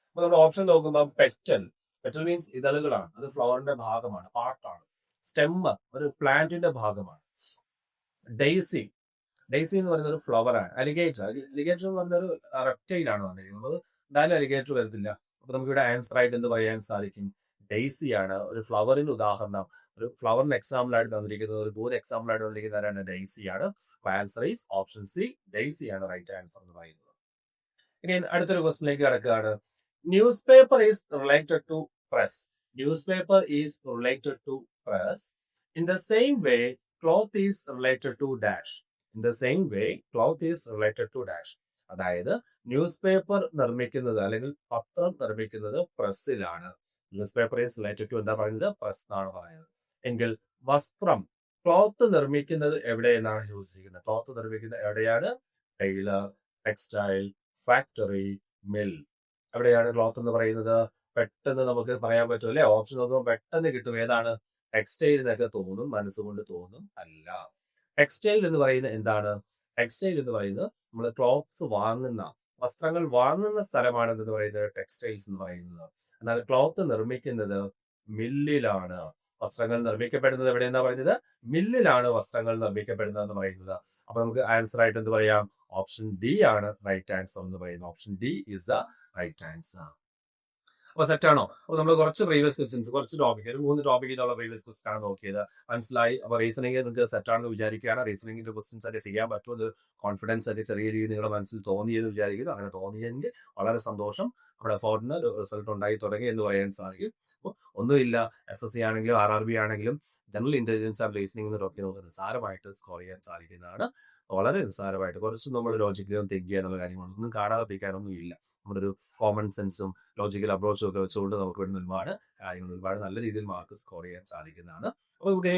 അപ്പൊ നമ്മുടെ ഓപ്ഷൻ നോക്കുമ്പോൾ പെറ്റൽ മീൻസ് ഇതളുകളാണ്, അത് ഫ്ലവറിന്റെ ഭാഗമാണ്, പാർട്ടാണ്. സ്റ്റെമ്മ് ഒരു പ്ലാന്റിന്റെ ഭാഗമാണ്. ഡെയ്സി എന്ന് പറയുന്ന ഒരു ഫ്ലവർ ആണ്. അലിഗേറ്റർ എന്ന് പറയുന്ന ഒരു റെപ്റ്റൈൽ ആണ് വന്നിരിക്കുന്നത്. എന്തായാലും അലിഗേറ്റർ വരത്തില്ല. അപ്പൊ നമുക്ക് ഇവിടെ ആൻസർ ആയിട്ട് എന്ത് പറയാൻ സാധിക്കും? ഡെയ്സി ആണ് ഒരു ഫ്ലവറിന് ഉദാഹരണം. ഒരു ഫ്ലവറിന് എക്സാമ്പിൾ ആയിട്ട് തന്നിരിക്കുന്നത്, ഒരു പൂവിന് എക്സാമ്പിൾ ആയിട്ട് തന്നിരിക്കുന്നത് ആരാണ്? ഡെയ്സി ആണ്. Answer is option C, daisy ആണ് റൈറ്റ് ആൻസർ എന്ന് പറയുന്നത്. ഇനി അടുത്തൊരു ക്വസ്റ്റിനിലേക്ക് കടക്കുകയാണ്. Newspaper is related to press. In the same way cloth is related to dash. അതായത് ന്യൂസ് പേപ്പർ നിർമ്മിക്കുന്നത് അല്ലെങ്കിൽ പത്രം നിർമ്മിക്കുന്നത് പ്രസ്സിലാണ്. Newspaper is related to എന്താ പറയുന്നത്? പ്രസ് എന്നാണ് പറയുന്നത്. എങ്കിൽ വസ്ത്രം ക്ലോത്ത് നിർമ്മിക്കുന്നത് എവിടെ എന്നാണ് ചോദിച്ചിരിക്കുന്നത്. ക്ലോത്ത് നിർമ്മിക്കുന്നത് എവിടെയാണ്? Tailor, textile, factory, mill. എവിടെയാണ് ക്ലോത്ത് എന്ന് പറയുന്നത്? പെട്ടെന്ന് നമുക്ക് പറയാൻ പറ്റും അല്ലെ? ഓപ്ഷൻ നോക്കുമ്പോൾ പെട്ടെന്ന് കിട്ടും. ഏതാണ്? ടെക്സ്റ്റൈൽ എന്നൊക്കെ തോന്നും, മനസ്സുകൊണ്ട് തോന്നും. അല്ല. ടെക്സ്റ്റൈൽ എന്ന് പറയുന്നത് എന്താണ്? ടെക്സ്റ്റൈൽ എന്ന് പറയുന്നത് നമ്മൾ ക്ലോത്ത്സ് വാങ്ങുന്ന, വസ്ത്രങ്ങൾ വാങ്ങുന്ന സ്ഥലമാണ് എന്ന് പറയുന്നത് ടെക്സ്റ്റൈൽസ് എന്ന് പറയുന്നത്. എന്നാൽ ക്ലോത്ത് നിർമ്മിക്കുന്നത് മില്ലിലാണ്. വസ്ത്രങ്ങൾ നിർമ്മിക്കപ്പെടുന്നത് എവിടെയെന്നാ പറയുന്നത്? മില്ലിലാണ് വസ്ത്രങ്ങൾ നിർമ്മിക്കപ്പെടുന്നത് എന്ന് പറയുന്നത്. അപ്പൊ നമുക്ക് ആൻസർ ആയിട്ട് എന്ത് പറയാം? ഓപ്ഷൻ ഡി ആണ് റൈറ്റ് ആൻസർ എന്ന് പറയുന്നത്. Option D is the right answer. അപ്പൊ സെറ്റാണോ? അപ്പൊ നമ്മൾ കുറച്ച് പ്രീവിയസ് ക്വസ്റ്റ്യൻസ്, കുറച്ച് ടോപ്പിക്, ഒരു 3 ടോപ്പിക്കിനുള്ള പ്രീവിയസ് ക്വസ്റ്റ്യൻ ആണ് നോക്കിയത്. മനസ്സിലായി. അപ്പൊ റീസണിംഗ് നിങ്ങൾക്ക് സെറ്റാണെന്ന് വിചാരിക്കുകയാണ്. റീസണിംഗിന്റെ ക്വസ്റ്റ്യൻസ് ഒക്കെ ചെയ്യാൻ പറ്റുമെന്ന് കോൺഫിഡൻസ് ഒക്കെ ചെറിയ രീതിയിൽ നിങ്ങളുടെ മനസ്സിൽ തോന്നിയെന്ന് വിചാരിക്കുന്നു. അങ്ങനെ തോന്നിയെങ്കിൽ വളരെ സന്തോഷം. നമ്മുടെ എഫോർട്ടിന് റിസൾട്ട് ഉണ്ടായി തുടങ്ങി എന്ന് പറയാൻ സാധിക്കും. അപ്പോൾ ഒന്നുമില്ല, SSC ആണെങ്കിലും RRB ആണെങ്കിലും ജനറൽ ഇന്റലിജൻസ് ആൻഡ് റീസണിംഗ് എന്ന ടോപ്പിക് നമുക്ക് നിസ്സാരമായിട്ട് സ്കോർ ചെയ്യാൻ സാധിക്കുന്നതാണ്. വളരെ നിസ്സാരമായിട്ട് കുറച്ച് നമ്മൾ ലോജിക്കലും തിങ്ക് ചെയ്യാനുള്ള കാര്യങ്ങളൊന്നും കാണാതെ പിടിക്കാനൊന്നും ഇല്ല. നമ്മുടെ ഒരു കോമൺ സെൻസും ലോജിക്കൽ അപ്രോച്ചും ഒക്കെ വെച്ചുകൊണ്ട് നമുക്ക് ഇവിടുന്ന് ഒരുപാട് കാര്യങ്ങൾ ഒരുപാട് നല്ല രീതിയിൽ മാർക്ക് സ്കോർ ചെയ്യാൻ സാധിക്കുന്നതാണ്. അപ്പോൾ നമുക്ക്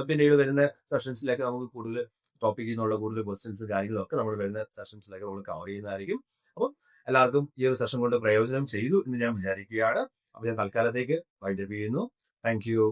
പിന്നീട് വരുന്ന സെഷൻസിലേക്ക് നമുക്ക് കൂടുതൽ ടോപ്പിക്കിൽ നിന്നുള്ള കൂടുതൽ ക്വസ്റ്റ്യൻസ് കാര്യങ്ങളും ഒക്കെ നമ്മൾ വരുന്ന സെഷൻസിലേക്ക് നമ്മൾ കവർ ചെയ്യുന്നതായിരിക്കും. അപ്പം എല്ലാവർക്കും ഈ ഒരു സെഷൻ കൊണ്ട് പ്രയോജനം ചെയ്തു എന്ന് ഞാൻ വിചാരിക്കുകയാണ്. അപ്പോൾ ഞാൻ തൽക്കാലത്തേക്ക് വൈൻഡപ്പ് ചെയ്യുന്നു. Thank you.